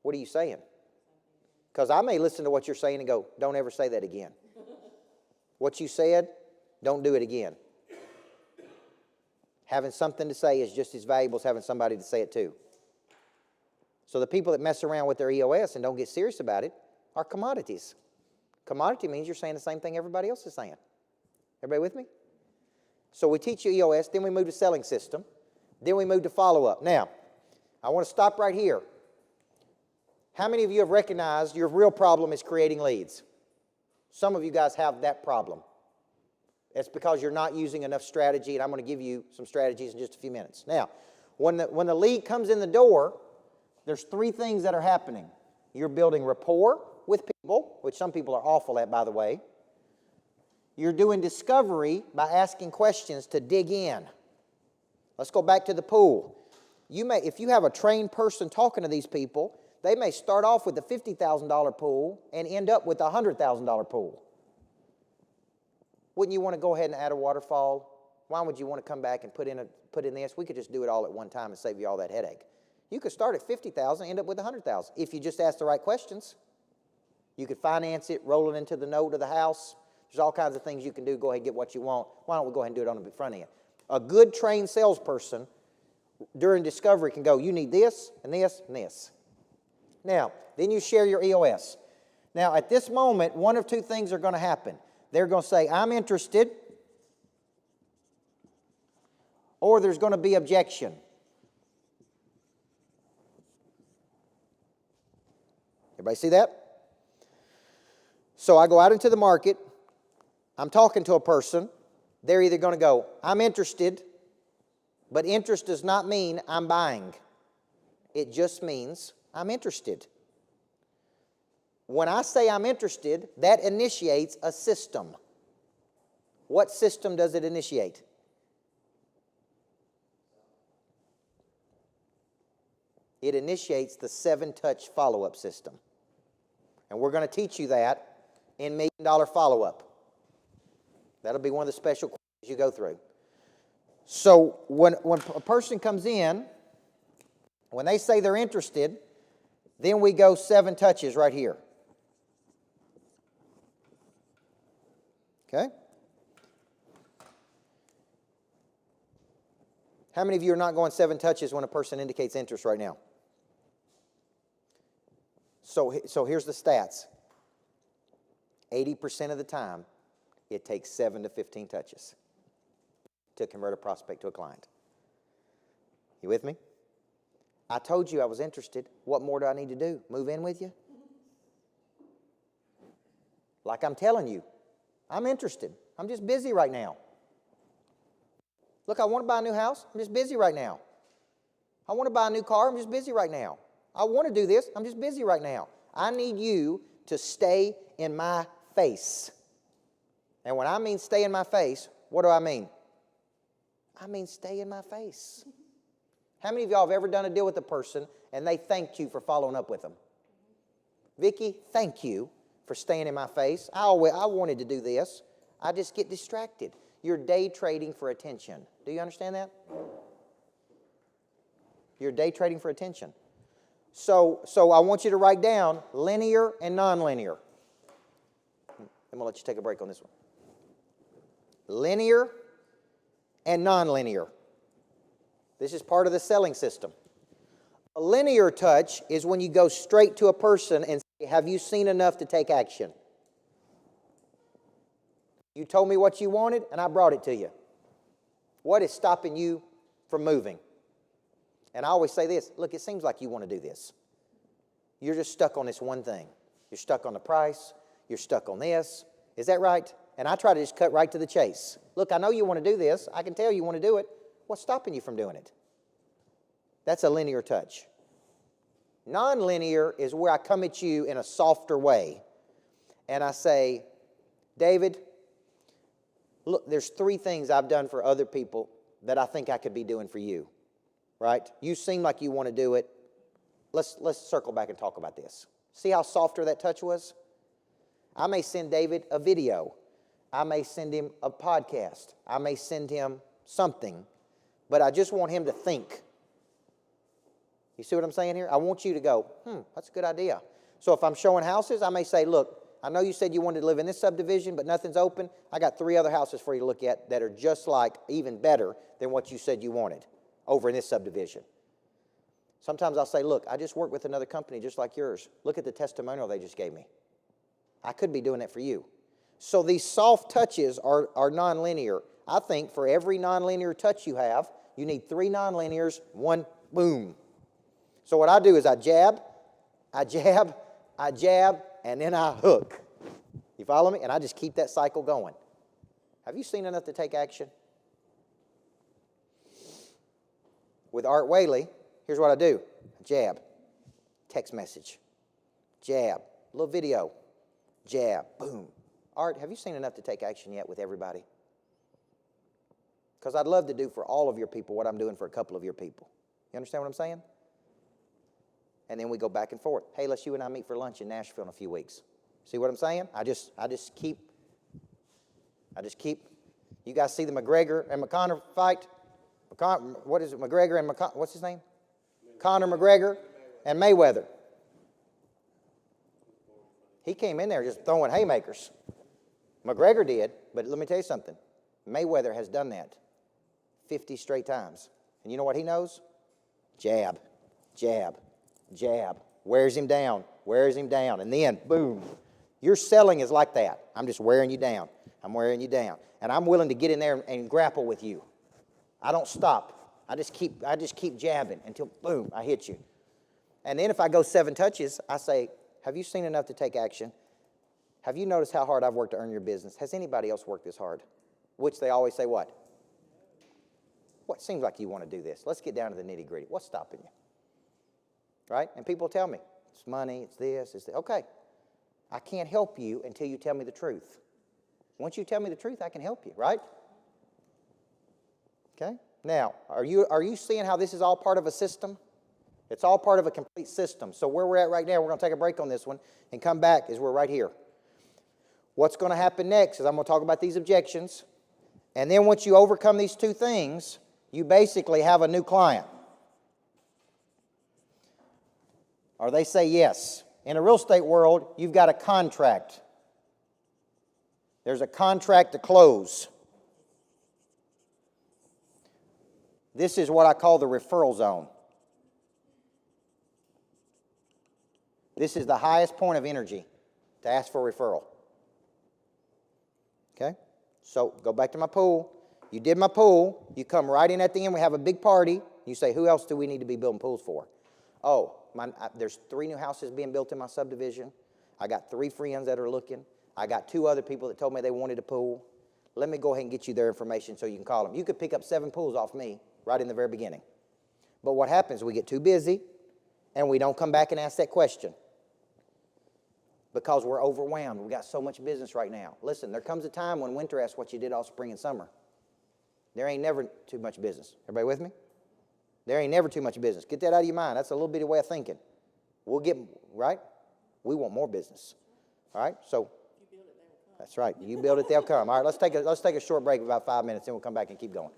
Speaker 1: what are you saying? Because I may listen to what you're saying and go, don't ever say that again. What you said, don't do it again. Having something to say is just as valuable as having somebody to say it to. So the people that mess around with their EOS and don't get serious about it are commodities. Commodity means you're saying the same thing everybody else is saying. Everybody with me? So we teach you EOS, then we move to selling system, then we move to follow-up. Now, I want to stop right here. How many of you have recognized your real problem is creating leads? Some of you guys have that problem. It's because you're not using enough strategy, and I'm going to give you some strategies in just a few minutes. Now, when the lead comes in the door, there's three things that are happening. You're building rapport with people, which some people are awful at, by the way. You're doing discovery by asking questions to dig in. Let's go back to the pool. If you have a trained person talking to these people, they may start off with a $50,000 pool and end up with a $100,000 pool. Wouldn't you want to go ahead and add a waterfall? Why would you want to come back and put in this? We could just do it all at one time and save you all that headache. You could start at $50,000 and end up with $100,000 if you just ask the right questions. You could finance it, roll it into the note of the house. There's all kinds of things you can do. Go ahead and get what you want. Why don't we go ahead and do it on the front end? A good trained salesperson during discovery can go, you need this and this and this. Now, then you share your EOS. Now, at this moment, one of two things are going to happen. They're going to say, I'm interested, or there's going to be objection. Everybody see that? So I go out into the market. I'm talking to a person. They're either going to go, I'm interested, but interest does not mean I'm buying. It just means I'm interested. When I say I'm interested, that initiates a system. What system does it initiate? It initiates the 7-touch follow-up system. And we're going to teach you that in $1 Million Follow-Up. That'll be one of the special courses you go through. So when a person comes in, when they say they're interested, then we go 7 touches right here. Okay? How many of you are not going 7 touches when a person indicates interest right now? So here's the stats. 80% of the time, it takes 7 to 15 touches to convert a prospect to a client. You with me? I told you I was interested. What more do I need to do? Move in with you? Like I'm telling you, I'm interested. I'm just busy right now. Look, I want to buy a new house. I'm just busy right now. I want to buy a new car. I'm just busy right now. I want to do this. I'm just busy right now. I need you to stay in my face. And when I mean stay in my face, what do I mean? I mean stay in my face. How many of y'all have ever done a deal with a person and they thanked you for following up with them? Vicki, thank you for staying in my face. I wanted to do this. I just get distracted. You're day trading for attention. Do you understand that? You're day trading for attention. So I want you to write down linear and nonlinear. I'm going to let you take a break on this one. Linear and nonlinear. This is part of the selling system. A linear touch is when you go straight to a person and say, have you seen enough to take action? You told me what you wanted, and I brought it to you. What is stopping you from moving? And I always say this, look, it seems like you want to do this. You're just stuck on this one thing. You're stuck on the price. You're stuck on this. Is that right? And I try to just cut right to the chase. Look, I know you want to do this. I can tell you want to do it. What's stopping you from doing it? That's a linear touch. Nonlinear is where I come at you in a softer way. And I say, David, look, there's 3 things I've done for other people that I think I could be doing for you. Right? You seem like you want to do it. Let's circle back and talk about this. See how softer that touch was? I may send David a video. I may send him a podcast. I may send him something. But I just want him to think. You see what I'm saying here? I want you to go, that's a good idea. So if I'm showing houses, I may say, look, I know you said you wanted to live in this subdivision, but nothing's open. I got 3 other houses for you to look at that are just like, even better than what you said you wanted over in this subdivision. Sometimes I'll say, look, I just worked with another company just like yours. Look at the testimonial they just gave me. I could be doing that for you. So these soft touches are nonlinear. I think for every nonlinear touch you have, you need 3 nonlinears, 1 boom. So what I do is I jab, and then I hook. You follow me? And I just keep that cycle going. Have you seen enough to take action? With Art Whaley, here's what I do. Jab, text message, jab, little video, jab, boom. Art, have you seen enough to take action yet with everybody? Because I'd love to do for all of your people what I'm doing for a couple of your people. You understand what I'm saying? And then we go back and forth. Hey, let's you and I meet for lunch in Nashville in a few weeks. See what I'm saying? I just keep. You guys see the McGregor and McConnor fight? What is it? McGregor and McConnor, what's his name? Conor McGregor and Mayweather. He came in there just throwing haymakers. McGregor did, but let me tell you something. Mayweather has done that 50 straight times. And you know what he knows? Jab, jab, jab. Wears him down, and then, boom. Your selling is like that. I'm just wearing you down. I'm wearing you down. And I'm willing to get in there and grapple with you. I don't stop. I just keep jabbing until, boom, I hit you. And then if I go 7 touches, I say, have you seen enough to take action? Have you noticed how hard I've worked to earn your business? Has anybody else worked this hard? Which they always say what? What seems like you want to do this? Let's get down to the nitty-gritty. What's stopping you? Right? And people tell me, it's money, it's this, it's that. Okay. I can't help you until you tell me the truth. Once you tell me the truth, I can help you, right? Okay? Now, are you seeing how this is all part of a system? It's all part of a complete system. So where we're at right now, we're going to take a break on this one and come back as we're right here. What's going to happen next is I'm going to talk about these objections. And then once you overcome these 2 things, you basically have a new client. Or they say yes. In the real estate world, you've got a contract. There's a contract to close. This is what I call the referral zone. This is the highest point of energy to ask for a referral. Okay? So go back to my pool. You did my pool. You come right in at the end. We have a big party. You say, who else do we need to be building pools for? Oh, there's 3 new houses being built in my subdivision. I got 3 friends that are looking. I got 2 other people that told me they wanted a pool. Let me go ahead and get you their information so you can call them. You could pick up 7 pools off me right in the very beginning. But what happens, we get too busy and we don't come back and ask that question because we're overwhelmed. We got so much business right now. Listen, there comes a time when winter asks what you did all spring and summer. There ain't never too much business. Everybody with me? There ain't never too much business. Get that out of your mind. That's a little bitty way of thinking. We'll get, right? We want more business. All right? So, that's right. You build it, they'll come. All right, let's take a short break of about 5 minutes, then we'll come back and keep going.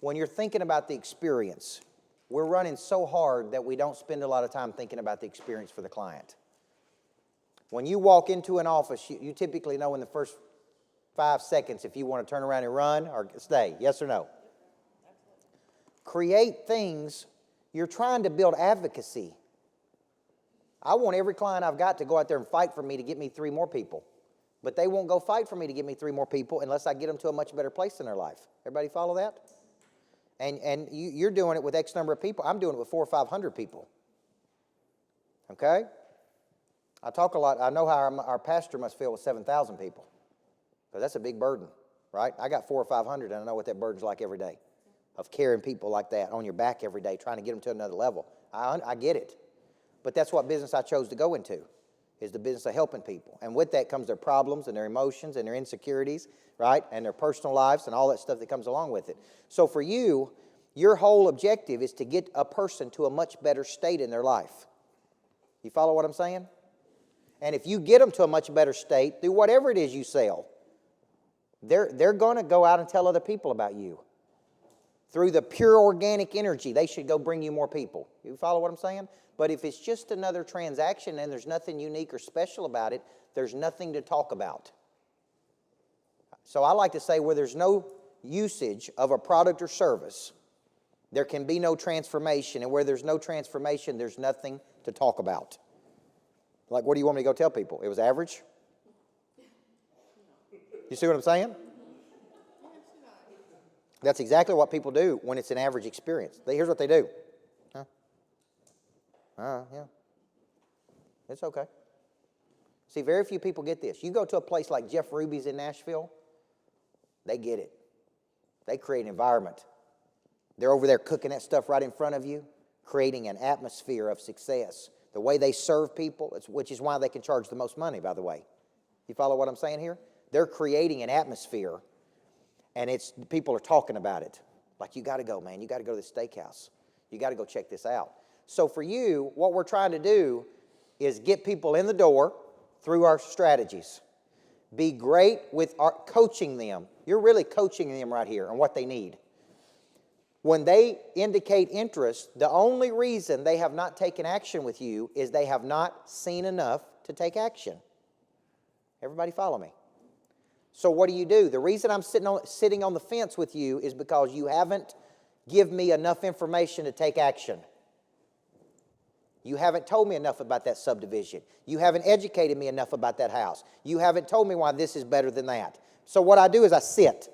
Speaker 1: when you're thinking about the experience, we're running so hard that we don't spend a lot of time thinking about the experience for the client. When you walk into an office, you typically know in the first 5 seconds if you want to turn around and run or stay, yes or no? Create things. You're trying to build advocacy. I want every client I've got to go out there and fight for me to get me 3 more people. But they won't go fight for me to get me 3 more people unless I get them to a much better place in their life. Everybody follow that? And you're doing it with X number of people. I'm doing it with 400 or 500 people. Okay? I talk a lot. I know how our pastor must feel with 7,000 people. Because that's a big burden, right? I got 400 or 500, and I know what that burden's like every day. Of carrying people like that on your back every day, trying to get them to another level. I get it. But that's what business I chose to go into, is the business of helping people. And with that comes their problems and their emotions and their insecurities, right? And their personal lives and all that stuff that comes along with it. So for you, your whole objective is to get a person to a much better state in their life. You follow what I'm saying? And if you get them to a much better state through whatever it is you sell, they're going to go out and tell other people about you. Through the pure organic energy, they should go bring you more people. You follow what I'm saying? But if it's just another transaction and there's nothing unique or special about it, there's nothing to talk about. So I like to say where there's no usage of a product or service, there can be no transformation. And where there's no transformation, there's nothing to talk about. Like, what do you want me to go tell people? It was average? You see what I'm saying? That's exactly what people do when it's an average experience. Here's what they do. Yeah. It's okay. See, very few people get this. You go to a place like Jeff Ruby's in Nashville, they get it. They create an environment. They're over there cooking that stuff right in front of you, creating an atmosphere of success. The way they serve people, which is why they can charge the most money, by the way. You follow what I'm saying here? They're creating an atmosphere, and people are talking about it. Like, you got to go, man. You got to go to this steakhouse. You got to go check this out. So for you, what we're trying to do is get people in the door through our strategies. Be great with coaching them. You're really coaching them right here on what they need. When they indicate interest, the only reason they have not taken action with you is they have not seen enough to take action. Everybody follow me? So what do? The reason I'm sitting on the fence with you is because you haven't given me enough information to take action. You haven't told me enough about that subdivision. You haven't educated me enough about that house. You haven't told me why this is better than that. So what I do is I sit.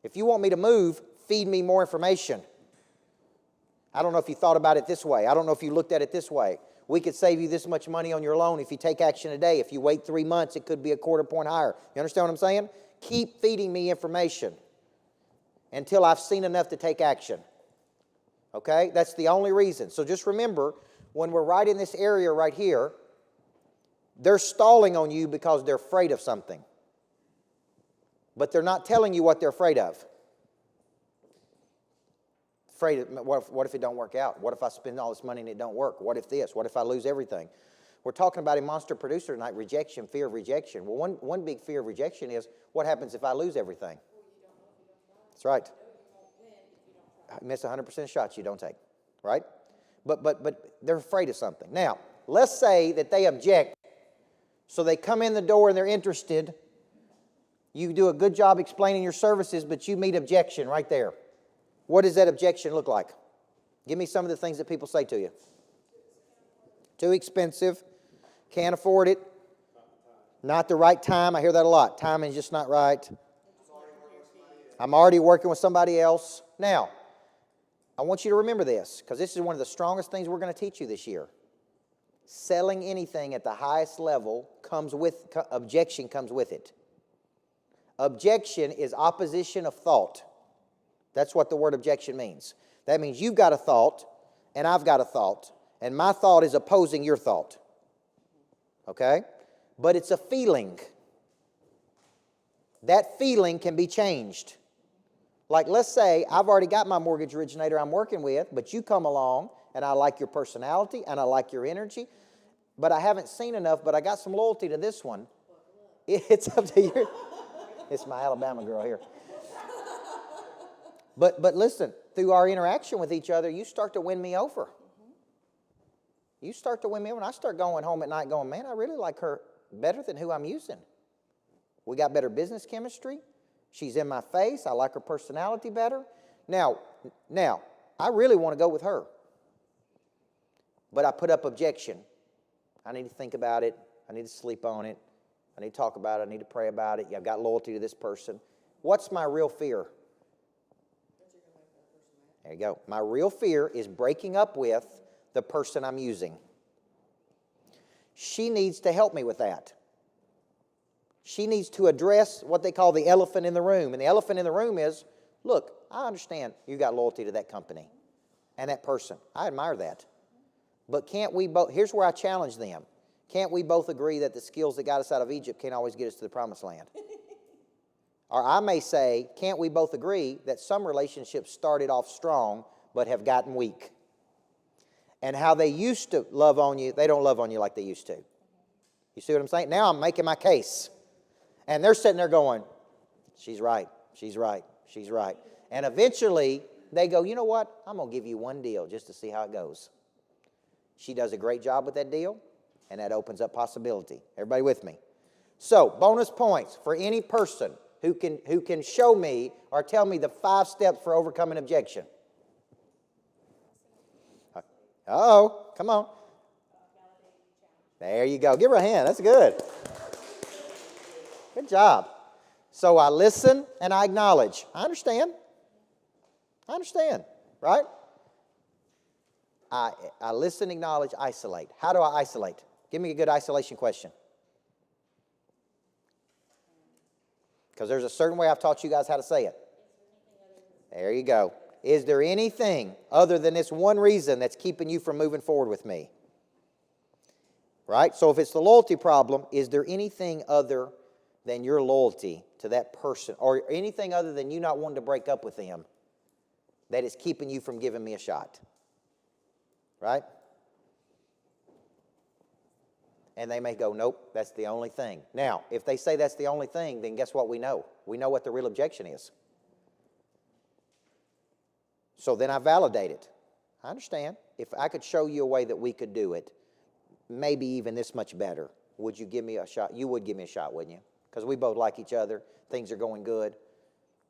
Speaker 1: If you want me to move, feed me more information. I don't know if you thought about it this way. I don't know if you looked at it this way. We could save you this much money on your loan if you take action today. If you wait 3 months, it could be a quarter point higher. You understand what I'm saying? Keep feeding me information until I've seen enough to take action. Okay? That's the only reason. So just remember, when we're right in this area right here, they're stalling on you because they're afraid of something. But they're not telling you what they're afraid of. What if it don't work out? What if I spend all this money and it don't work? What if this? What if I lose everything? We're talking about a monster producer tonight, rejection, fear of rejection. Well, one big fear of rejection is, what happens if I lose everything? That's right. Miss 100% shots you don't take, right? But they're afraid of something. Now, let's say that they object, so they come in the door and they're interested. You do a good job explaining your services, but you meet objection right there. What does that objection look like? Give me some of the things that people say to you. Too expensive, can't afford it, not the right time. I hear that a lot. Timing's just not right. I'm already working with somebody else. Now, I want you to remember this, because this is one of the strongest things we're going to teach you this year. Selling anything at the highest level objection comes with it. Objection is opposition of thought. That's what the word objection means. That means you've got a thought, and I've got a thought, and my thought is opposing your thought. Okay? But it's a feeling. That feeling can be changed. Like, let's say I've already got my mortgage originator I'm working with, but you come along, and I like your personality, and I like your energy, but I haven't seen enough, but I got some loyalty to this one. It's up to you. It's my Alabama girl here. But listen, through our interaction with each other, you start to win me over. You start to win me over, and I start going home at night going, man, I really like her better than who I'm using. We got better business chemistry. She's in my face. I like her personality better. Now, I really want to go with her. But I put up objection. I need to think about it. I need to sleep on it. I need to talk about it. I need to pray about it. I've got loyalty to this person. What's my real fear? There you go. My real fear is breaking up with the person I'm using. She needs to help me with that. She needs to address what they call the elephant in the room. And the elephant in the room is, look, I understand you got loyalty to that company and that person. I admire that. But can't we both, here's where I challenge them. Can't we both agree that the skills that got us out of Egypt can't always get us to the promised land? Or I may say, can't we both agree that some relationships started off strong but have gotten weak? And how they used to love on you, they don't love on you like they used to. You see what I'm saying? Now I'm making my case. And they're sitting there going, she's right, she's right, she's right. And eventually they go, you know what? I'm going to give you one deal just to see how it goes. She does a great job with that deal, and that opens up possibility. Everybody with me? So, bonus points for any person who can show me or tell me the 5 steps for overcoming objection. Uh-oh, come on. There you go. Give her a hand. That's good. Good job. So I listen and I acknowledge. I understand. Right? I listen, acknowledge, isolate. How do I isolate? Give me a good isolation question. Because there's a certain way I've taught you guys how to say it. There you go. Is there anything other than this one reason that's keeping you from moving forward with me? Right? So if it's the loyalty problem, is there anything other than your loyalty to that person or anything other than you not wanting to break up with them that is keeping you from giving me a shot? Right? And they may go, nope, that's the only thing. Now, if they say that's the only thing, then guess what we know? We know what the real objection is. So then I validate it. I understand. If I could show you a way that we could do it, maybe even this much better, would you give me a shot? You would give me a shot, wouldn't you? Because we both like each other. Things are going good.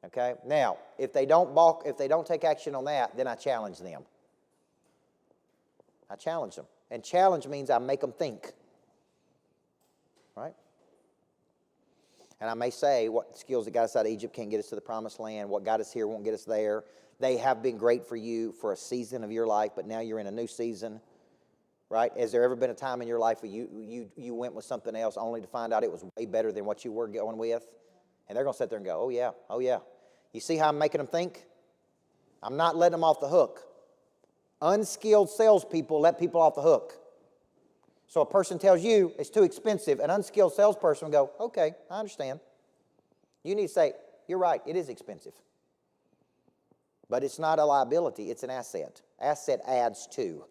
Speaker 1: Okay? Now, if they don't balk, if they don't take action on that, then I challenge them. I challenge them. And challenge means I make them think. Right? And I may say, what skills that got us out of Egypt can't get us to the promised land. What got us here won't get us there. They have been great for you for a season of your life, but now you're in a new season. Right? Has there ever been a time in your life where you went with something else only to find out it was way better than what you were going with? And they're going to sit there and go, oh yeah. You see how I'm making them think? I'm not letting them off the hook. Unskilled salespeople let people off the hook. So a person tells you it's too expensive. An unskilled salesperson will go, okay, I understand. You need to say, you're right, it is expensive. But it's not a liability, it's an asset. Asset adds to.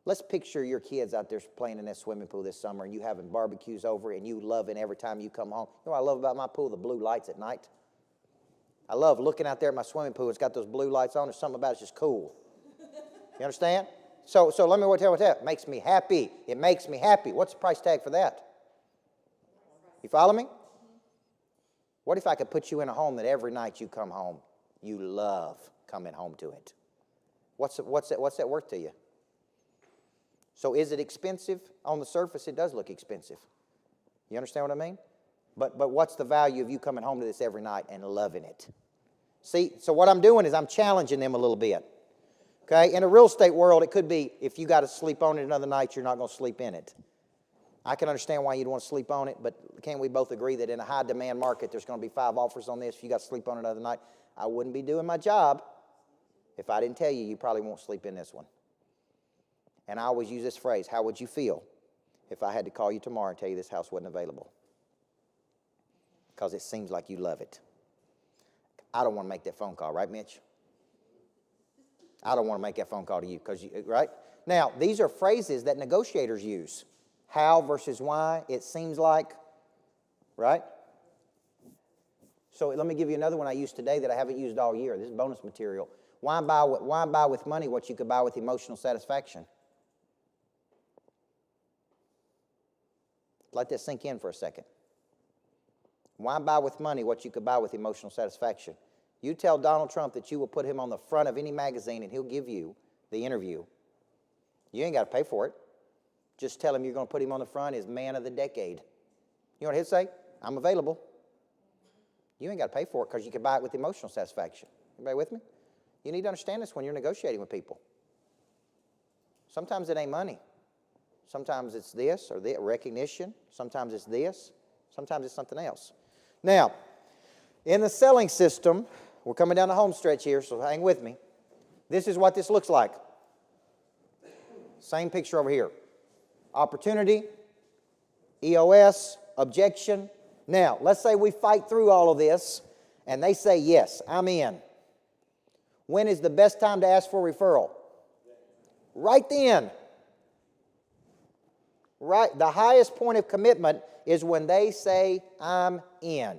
Speaker 1: Let's picture your kids out there playing in that swimming pool this summer and you having barbecues over and you loving every time you come home. You know what I love about my pool? The blue lights at night. I love looking out there at my swimming pool. It's got those blue lights on. There's something about it's just cool. You understand? So let me tell you what that makes me happy. It makes me happy. What's the price tag for that? You follow me? What if I could put you in a home that every night you come home, you love coming home to it? What's that worth to you? So is it expensive? On the surface, it does look expensive. You understand what I mean? But what's the value of you coming home to this every night and loving it? See, so what I'm doing is I'm challenging them a little bit. Okay? In a real estate world, it could be if you got to sleep on it another night, you're not going to sleep in it. I can understand why you'd want to sleep on it, but can't we both agree that in a high-demand market, there's going to be 5 offers on this? If you got to sleep on it another night, I wouldn't be doing my job if I didn't tell you probably won't sleep in this one. And I always use this phrase, how would you feel if I had to call you tomorrow and tell you this house wasn't available? Because it seems like you love it. I don't want to make that phone call, right, Mitch? I don't want to make that phone call to you, right? Now, these are phrases that negotiators use. How versus why, it seems like, right? So let me give you another one I used today that I haven't used all year. This is bonus material. Why buy with money what you could buy with emotional satisfaction? Let that sink in for a second. Why buy with money what you could buy with emotional satisfaction? You tell Donald Trump that you will put him on the front of any magazine and he'll give you the interview. You ain't got to pay for it. Just tell him you're going to put him on the front as man of the decade. You know what he'll say? I'm available. You ain't got to pay for it because you can buy it with emotional satisfaction. Everybody with me? You need to understand this when you're negotiating with people. Sometimes it ain't money. Sometimes it's this or the recognition. Sometimes it's this. Sometimes it's something else. Now, in the selling system, we're coming down the home stretch here, so hang with me. This is what this looks like. Same picture over here. Opportunity, EOS, objection. Now, let's say we fight through all of this, and they say, yes, I'm in. When is the best time to ask for a referral? Right then. Right, the highest point of commitment is when they say, I'm in.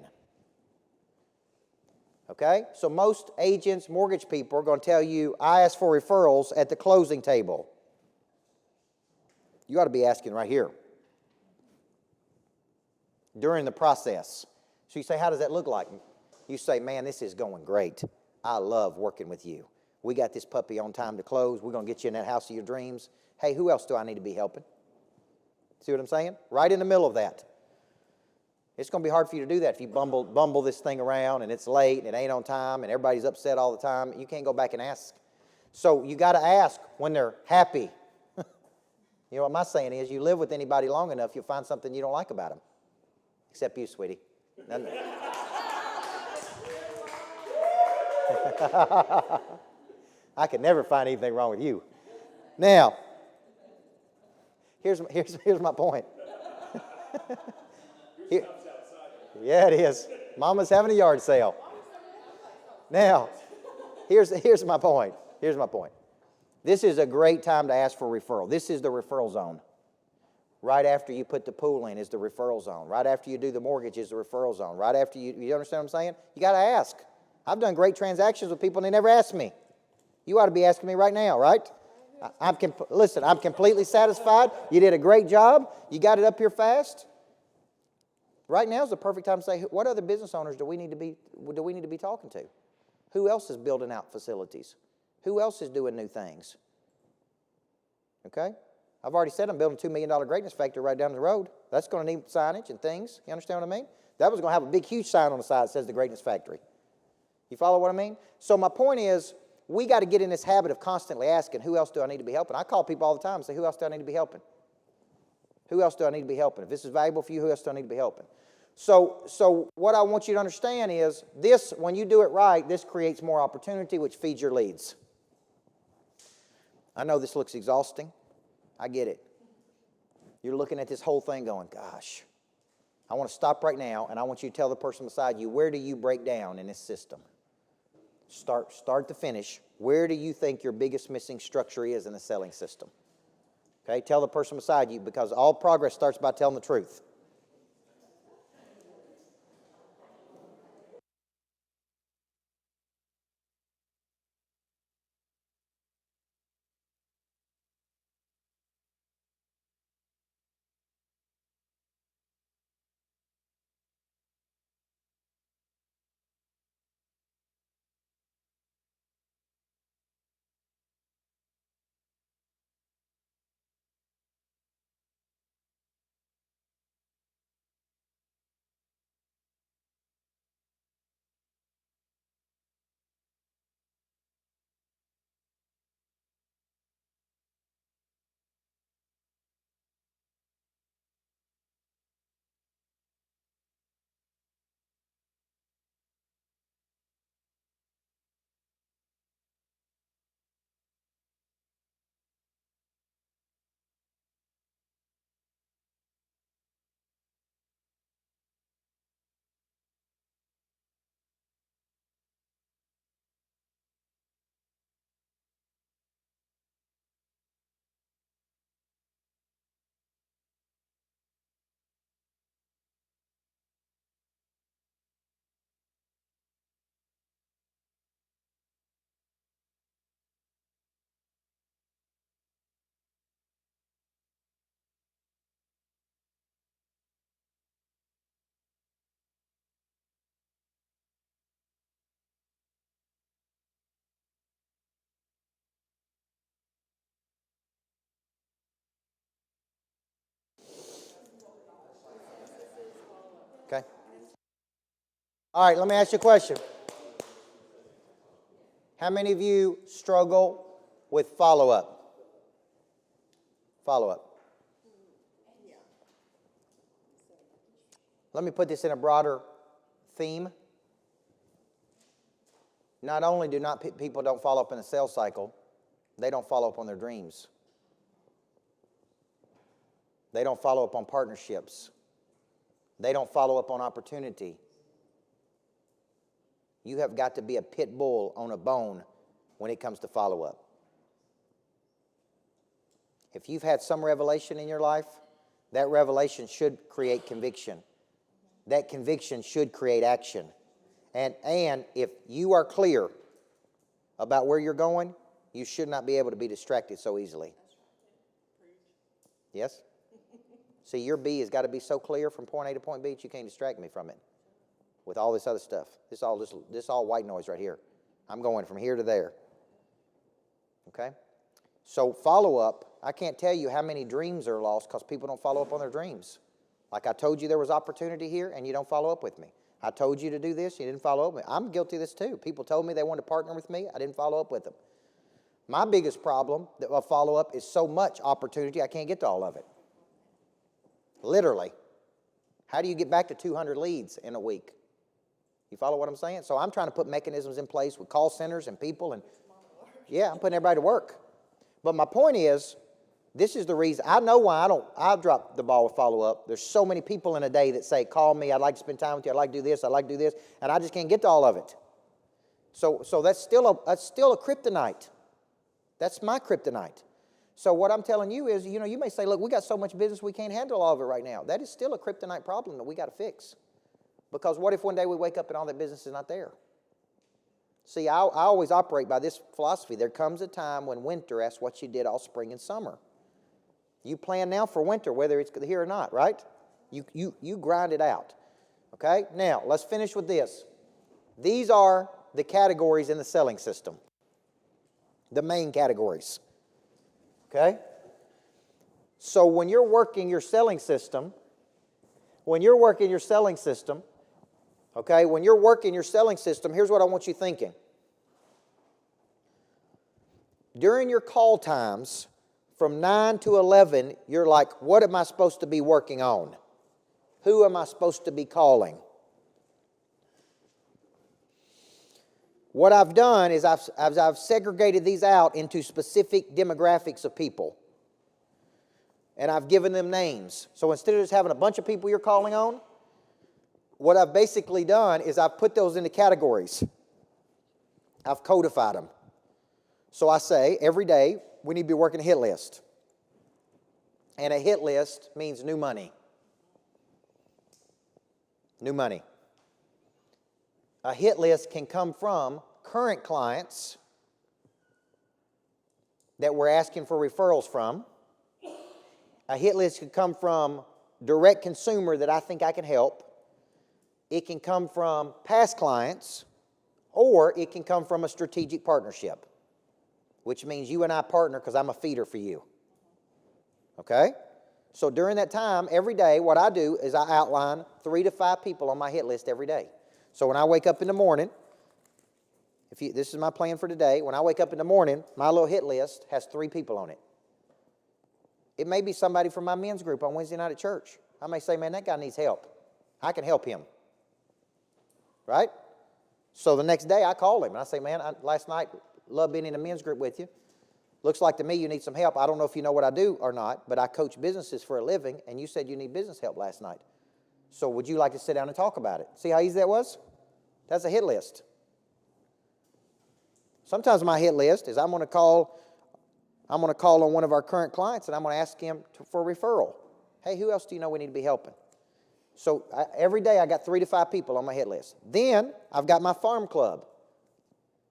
Speaker 1: Okay? So most agents, mortgage people are going to tell you, I ask for referrals at the closing table. You ought to be asking right here. During the process. So you say, how does that look like? You say, man, this is going great. I love working with you. We got this puppy on time to close. We're going to get you in that house of your dreams. Hey, who else do I need to be helping? See what I'm saying? Right in the middle of that. It's going to be hard for you to do that if you bumble this thing around and it's late and it ain't on time and everybody's upset all the time. You can't go back and ask. So you got to ask when they're happy. You know what my saying is, you live with anybody long enough, you'll find something you don't like about them. Except you, sweetie. I could never find anything wrong with you. Now, here's my point. Yeah, it is. Mama's having a yard sale. Now, here's my point. Here's my point. This is a great time to ask for a referral. This is the referral zone. Right after you put the pool in is the referral zone. Right after you do the mortgage is the referral zone. Right after you understand what I'm saying? You got to ask. I've done great transactions with people and they never asked me. You ought to be asking me right now, right? Listen, I'm completely satisfied. You did a great job. You got it up here fast. Right now is the perfect time to say, what other business owners do we need to be talking to? Who else is building out facilities? Who else is doing new things? Okay? I've already said I'm building a $2 million greatness factory right down the road. That's going to need signage and things. You understand what I mean? That was going to have a big, huge sign on the side that says the greatness factory. You follow what I mean? So my point is, we got to get in this habit of constantly asking, who else do I need to be helping? I call people all the time and say, who else do I need to be helping? Who else do I need to be helping? If this is valuable for you, who else do I need to be helping? So what I want you to understand is this, when you do it right, this creates more opportunity, which feeds your leads. I know this looks exhausting. I get it. You're looking at this whole thing going, gosh, I want to stop right now, and I want you to tell the person beside you, where do you break down in this system? Start to finish. Where do you think your biggest missing structure is in the selling system? Okay, tell the person beside you, because all progress starts by telling the truth. All right, let me ask you a question. How many of you struggle with follow-up? Follow-up. Let me put this in a broader theme. Not only do not people don't follow up in the sales cycle, they don't follow up on their dreams. They don't follow up on partnerships. They don't follow up on opportunity. You have got to be a pit bull on a bone when it comes to follow-up. If you've had some revelation in your life, that revelation should create conviction. That conviction should create action. And if you are clear about where you're going, you should not be able to be distracted so easily. Yes? See, your B has got to be so clear from point A to point B that you can't distract me from it with all this other stuff. This all white noise right here. I'm going from here to there. Okay? So follow-up, I can't tell you how many dreams are lost because people don't follow up on their dreams. Like I told you there was opportunity here and you don't follow up with me. I told you to do this, you didn't follow up with me. I'm guilty of this too. People told me they wanted to partner with me, I didn't follow up with them. My biggest problem of follow-up is so much opportunity I can't get to all of it. Literally. How do you get back to 200 leads in a week? You follow what I'm saying? So I'm trying to put mechanisms in place with call centers and people, and yeah, I'm putting everybody to work. But my point is, this is the reason. I know why I drop the ball with follow-up. There's so many people in a day that say, call me, I'd like to spend time with you, I'd like to do this, I'd like to do this, and I just can't get to all of it. So that's still a kryptonite. That's my kryptonite. So what I'm telling you is, you may say, look, we got so much business we can't handle all of it right now. That is still a kryptonite problem that we got to fix. Because what if one day we wake up and all that business is not there? See, I always operate by this philosophy. There comes a time when winter asks what you did all spring and summer. You plan now for winter, whether it's here or not, right? You grind it out. Okay? Now, let's finish with this. These are the categories in the selling system. The main categories. Okay? So when you're working your selling system, okay, here's what I want you thinking. During your call times, from 9 to 11, you're like, what am I supposed to be working on? Who am I supposed to be calling? What I've done is I've segregated these out into specific demographics of people. And I've given them names. So instead of just having a bunch of people you're calling on, what I've basically done is I've put those into categories. I've codified them. So I say every day we need to be working a hit list. And a hit list means new money. New money. A hit list can come from current clients that we're asking for referrals from. A hit list can come from direct consumer that I think I can help. It can come from past clients, or it can come from a strategic partnership, which means you and I partner because I'm a feeder for you. Okay? So during that time, every day, what I do is I outline 3 to 5 people on my hit list every day. So when I wake up in the morning, this is my plan for today. When I wake up in the morning, my little hit list has 3 people on it. It may be somebody from my men's group on Wednesday night at church. I may say, man, that guy needs help. I can help him. Right? So the next day I call him and I say, man, last night, loved being in the men's group with you. Looks like to me you need some help. I don't know if you know what I do or not, but I coach businesses for a living, and you said you need business help last night. So would you like to sit down and talk about it? See how easy that was? That's a hit list. Sometimes my hit list is I'm going to call on one of our current clients, and I'm going to ask him for a referral. Hey, who else do you know we need to be helping? So every day I got 3 to 5 people on my hit list. Then I've got my farm club.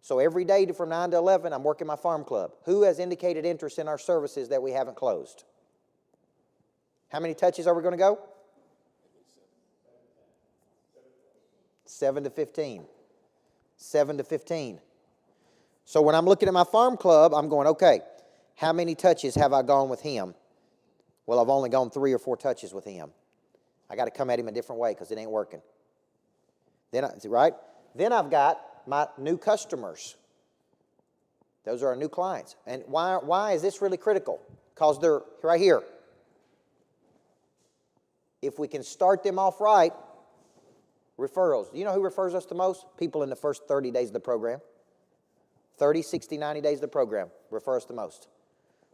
Speaker 1: So every day from 9 to 11, I'm working my farm club. Who has indicated interest in our services that we haven't closed? How many touches are we going to go? 7 to 15. 7 to 15. So when I'm looking at my farm club, I'm going, okay, how many touches have I gone with him? Well, I've only gone 3 or 4 touches with him. I got to come at him a different way because it ain't working. Right? Then I've got my new customers. Those are our new clients. And why is this really critical? Because they're right here. If we can start them off right, referrals. You know who refers us the most? People in the first 30 days of the program. 30, 60, 90 days of the program refer us the most.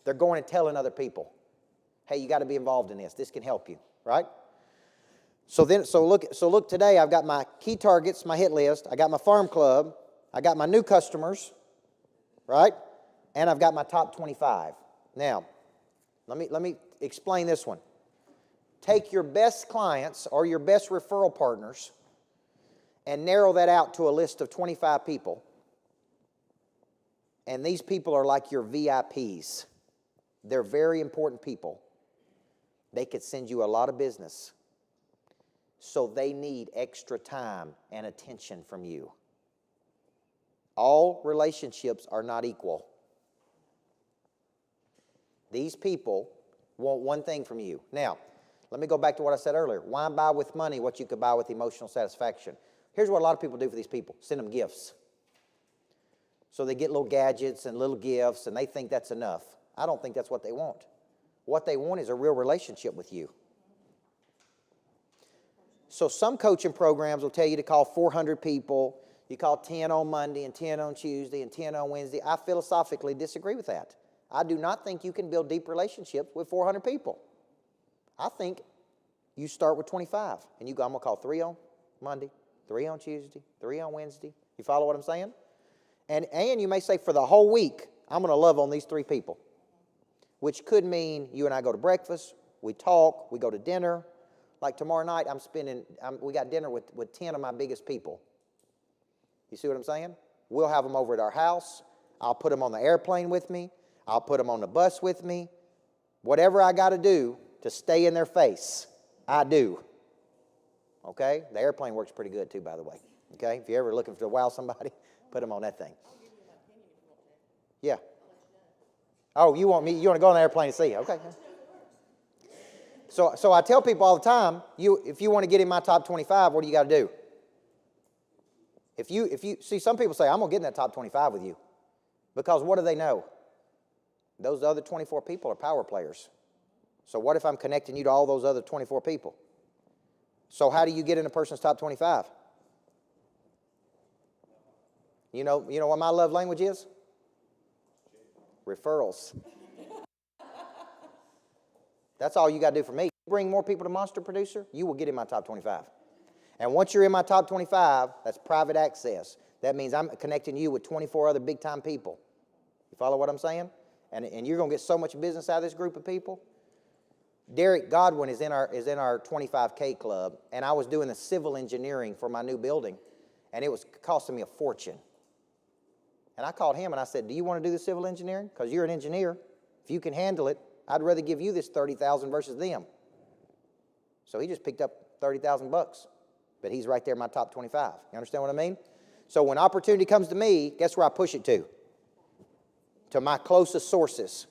Speaker 1: They're going and telling other people, hey, you got to be involved in this. This can help you, right? So look, today I've got my key targets, my hit list. I got my farm club. I got my new customers, right? And I've got my top 25. Now, let me explain this one. Take your best clients or your best referral partners and narrow that out to a list of 25 people. And these people are like your VIPs. They're very important people. They could send you a lot of business. So they need extra time and attention from you. All relationships are not equal. These people want one thing from you. Now, let me go back to what I said earlier. Why buy with money what you could buy with emotional satisfaction? Here's what a lot of people do for these people. Send them gifts. So they get little gadgets and little gifts, and they think that's enough. I don't think that's what they want. What they want is a real relationship with you. So some coaching programs will tell you to call 400 people. You call 10 on Monday and 10 on Tuesday and 10 on Wednesday. I philosophically disagree with that. I do not think you can build deep relationships with 400 people. I think you start with 25, and you go, I'm going to call 3 on Monday, 3 on Tuesday, 3 on Wednesday. You follow what I'm saying? And you may say, for the whole week, I'm going to love on these 3 people, which could mean you and I go to breakfast, we talk, we go to dinner. Like tomorrow night, we got dinner with 10 of my biggest people. You see what I'm saying? We'll have them over at our house. I'll put them on the airplane with me. I'll put them on the bus with me. Whatever I got to do to stay in their face, I do. Okay? The airplane works pretty good too, by the way. Okay? If you're ever looking to wow somebody, put them on that thing. Yeah. Oh, you want to go on the airplane and see? Okay. So I tell people all the time, if you want to get in my top 25, what do you got to do? If you see, some people say, I'm going to get in that top 25 with you. Because what do they know? Those other 24 people are power players. So what if I'm connecting you to all those other 24 people? So how do you get in a person's top 25? You know what my love language is? Referrals. That's all you got to do for me. Bring more people to Monster Producer, you will get in my top 25. And once you're in my top 25, that's private access. That means I'm connecting you with 24 other big-time people. You follow what I'm saying? And you're going to get so much business out of this group of people. Derek Godwin is in our 25K club, and I was doing the civil engineering for my new building, and it was costing me a fortune. And I called him and I said, do you want to do the civil engineering? Because you're an engineer. If you can handle it, I'd rather give you this $30,000 versus them. So he just picked up $30,000, but he's right there in my top 25. You understand what I mean? So when opportunity comes to me, guess where I push it to? To my closest sources.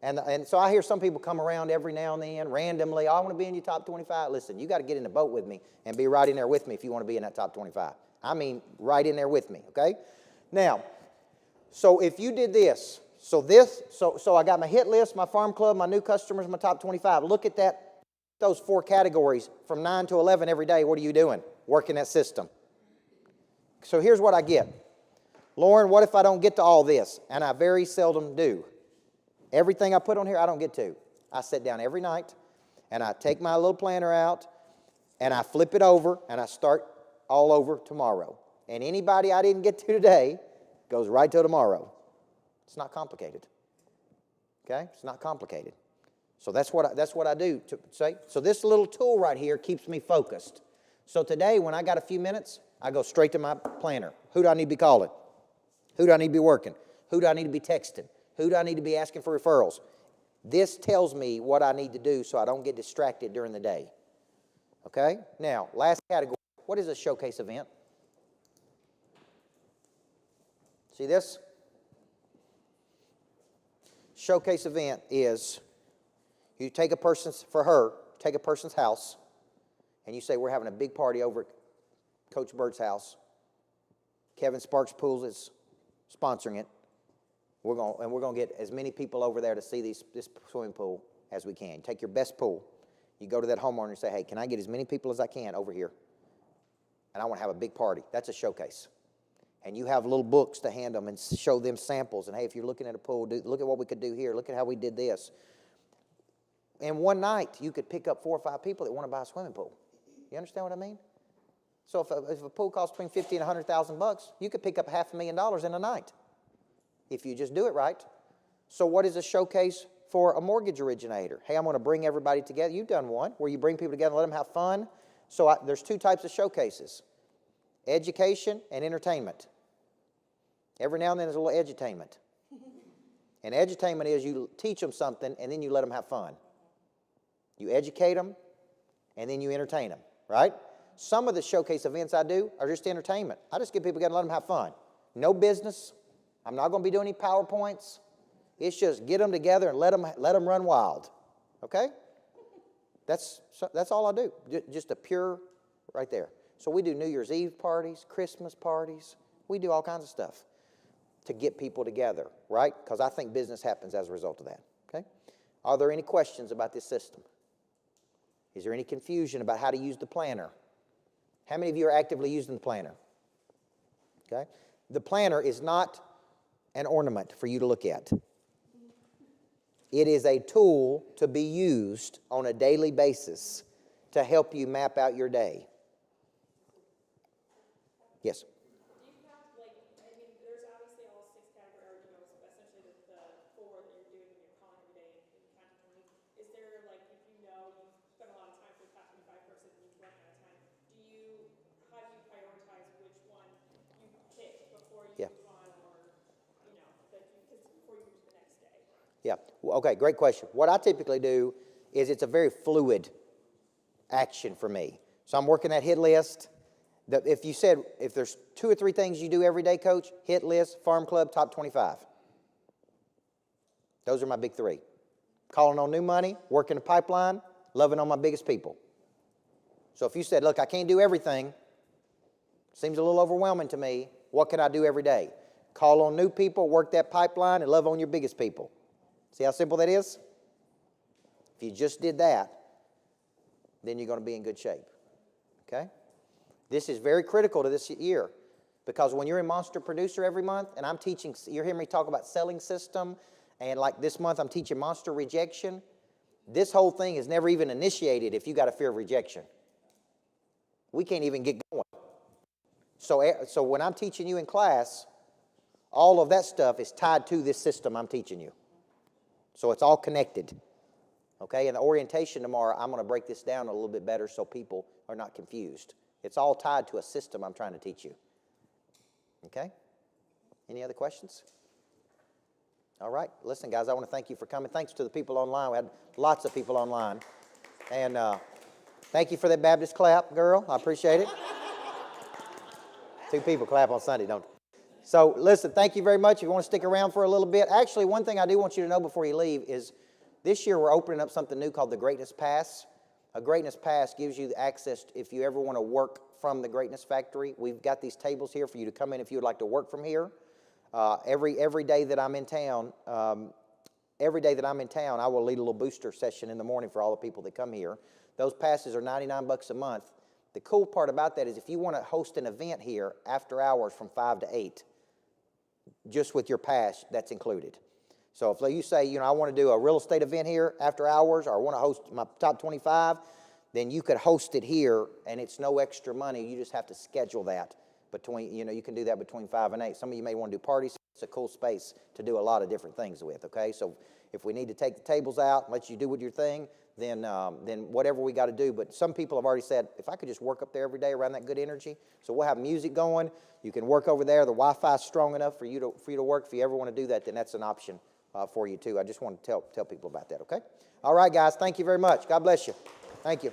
Speaker 1: And so I hear some people come around every now and then, randomly, I want to be in your top 25. Listen, you got to get in the boat with me and be right in there with me if you want to be in that top 25. I mean, right in there with me, okay? Now, so if you did this, so I got my hit list, my farm club, my new customers, my top 25. Look at that, those 4 categories from 9 to 11 every day. What are you doing? Working that system. So here's what I get. Lauren, what if I don't get to all this? And I very seldom do. Everything I put on here, I don't get to. I sit down every night, and I take my little planner out, and I flip it over, and I start all over tomorrow. And anybody I didn't get to today goes right till tomorrow. It's not complicated. Okay? It's not complicated. So that's what I do to say. So this little tool right here keeps me focused. So today, when I got a few minutes, I go straight to my planner. Who do I need to be calling? Who do I need to be working? Who do I need to be texting? Who do I need to be asking for referrals? This tells me what I need to do so I don't get distracted during the day. Okay? Now, last category. What is a showcase event? See this? Showcase event is you take a person's house, and you say, we're having a big party over at Coach Burt's house. Kevin Sparks Pools is sponsoring it. We're going to get as many people over there to see this swimming pool as we can. Take your best pool. You go to that homeowner and say, hey, can I get as many people as I can over here? And I want to have a big party. That's a showcase. And you have little books to hand them and show them samples. And, hey, if you're looking at a pool, look at what we could do here. Look at how we did this. And one night, you could pick up 4 or 5 people that want to buy a swimming pool. You understand what I mean? So if a pool costs between $50,000 and $100,000, you could pick up $500,000 in a night if you just do it right. So what is a showcase for a mortgage originator? Hey, I'm going to bring everybody together. You've done one where you bring people together and let them have fun. So there's 2 types of showcases, education and entertainment. Every now and then there's a little edutainment. And edutainment is you teach them something and then you let them have fun. You educate them and then you entertain them, right? Some of the showcase events I do are just entertainment. I just get people together and let them have fun. No business. I'm not going to be doing any PowerPoints. It's just get them together and let them run wild, okay? That's all I do, just a pure right there. So we do New Year's Eve parties, Christmas parties. We do all kinds of stuff to get people together, right? Because I think business happens as a result of that, okay? Are there any questions about this system? Is there any confusion about how to use the planner? How many of you are actively using the planner? Okay? The planner is not an ornament for you to look at. It is a tool to be used on a daily basis to help you map out your day. Yes?
Speaker 4: Do you have, like, I mean, there's obviously all 6 categories, you know, essentially the 4 that you're doing when you're calling every day and contacting me. Is there, like, if you know you've spent a lot of time for the past 25 person and you've run out of time, how do you prioritize which one you pick before you move on, or, you know, before you move to the next day?
Speaker 1: Yeah. Well, okay, great question. What I typically do is it's a very fluid action for me. So I'm working that hit list. If you said, if there's 2 or 3 things you do every day, Coach, hit list, farm club, top 25. Those are my big 3. Calling on new money, working the pipeline, loving on my biggest people. So if you said, look, I can't do everything, seems a little overwhelming to me, what can I do every day? Call on new people, work that pipeline, and love on your biggest people. See how simple that is? If you just did that, then you're going to be in good shape. Okay? This is very critical to this year because when you're a monster producer every month, and I'm teaching, you're hearing me talk about selling system, and like this month I'm teaching monster rejection. This whole thing is never even initiated if you got a fear of rejection. We can't even get going. So when I'm teaching you in class, all of that stuff is tied to this system I'm teaching you. So it's all connected. Okay, in the orientation tomorrow, I'm going to break this down a little bit better so people are not confused. It's all tied to a system I'm trying to teach you. Okay? Any other questions? All right. Listen, guys, I want to thank you for coming. Thanks to the people online. We had lots of people online. And thank you for that Baptist clap, girl. I appreciate it. 2 people clap on Sunday, don't they? So, listen, thank you very much. If you want to stick around for a little bit. Actually, one thing I do want you to know before you leave is this year we're opening up something new called the Greatness Pass. A Greatness Pass gives you access if you ever want to work from the Greatness Factory. We've got these tables here for you to come in if you would like to work from here. Every day that I'm in town, I will lead a little booster session in the morning for all the people that come here. Those passes are $99 a month. The cool part about that is if you want to host an event here after hours from 5 to 8, just with your pass, that's included. So if you say, I want to do a real estate event here after hours, or I want to host my top 25, then you could host it here, and it's no extra money. You just have to schedule that between, you can do that between 5 and 8. Some of you may want to do parties. It's a cool space to do a lot of different things with, okay? So if we need to take the tables out and let you do with your thing, then whatever we got to do. But some people have already said, if I could just work up there every day around that good energy. So we'll have music going. You can work over there. The Wi-Fi is strong enough for you to work. If you ever want to do that, then that's an option for you too. I just want to tell people about that, okay? All right, guys. Thank you very much. God bless you. Thank you.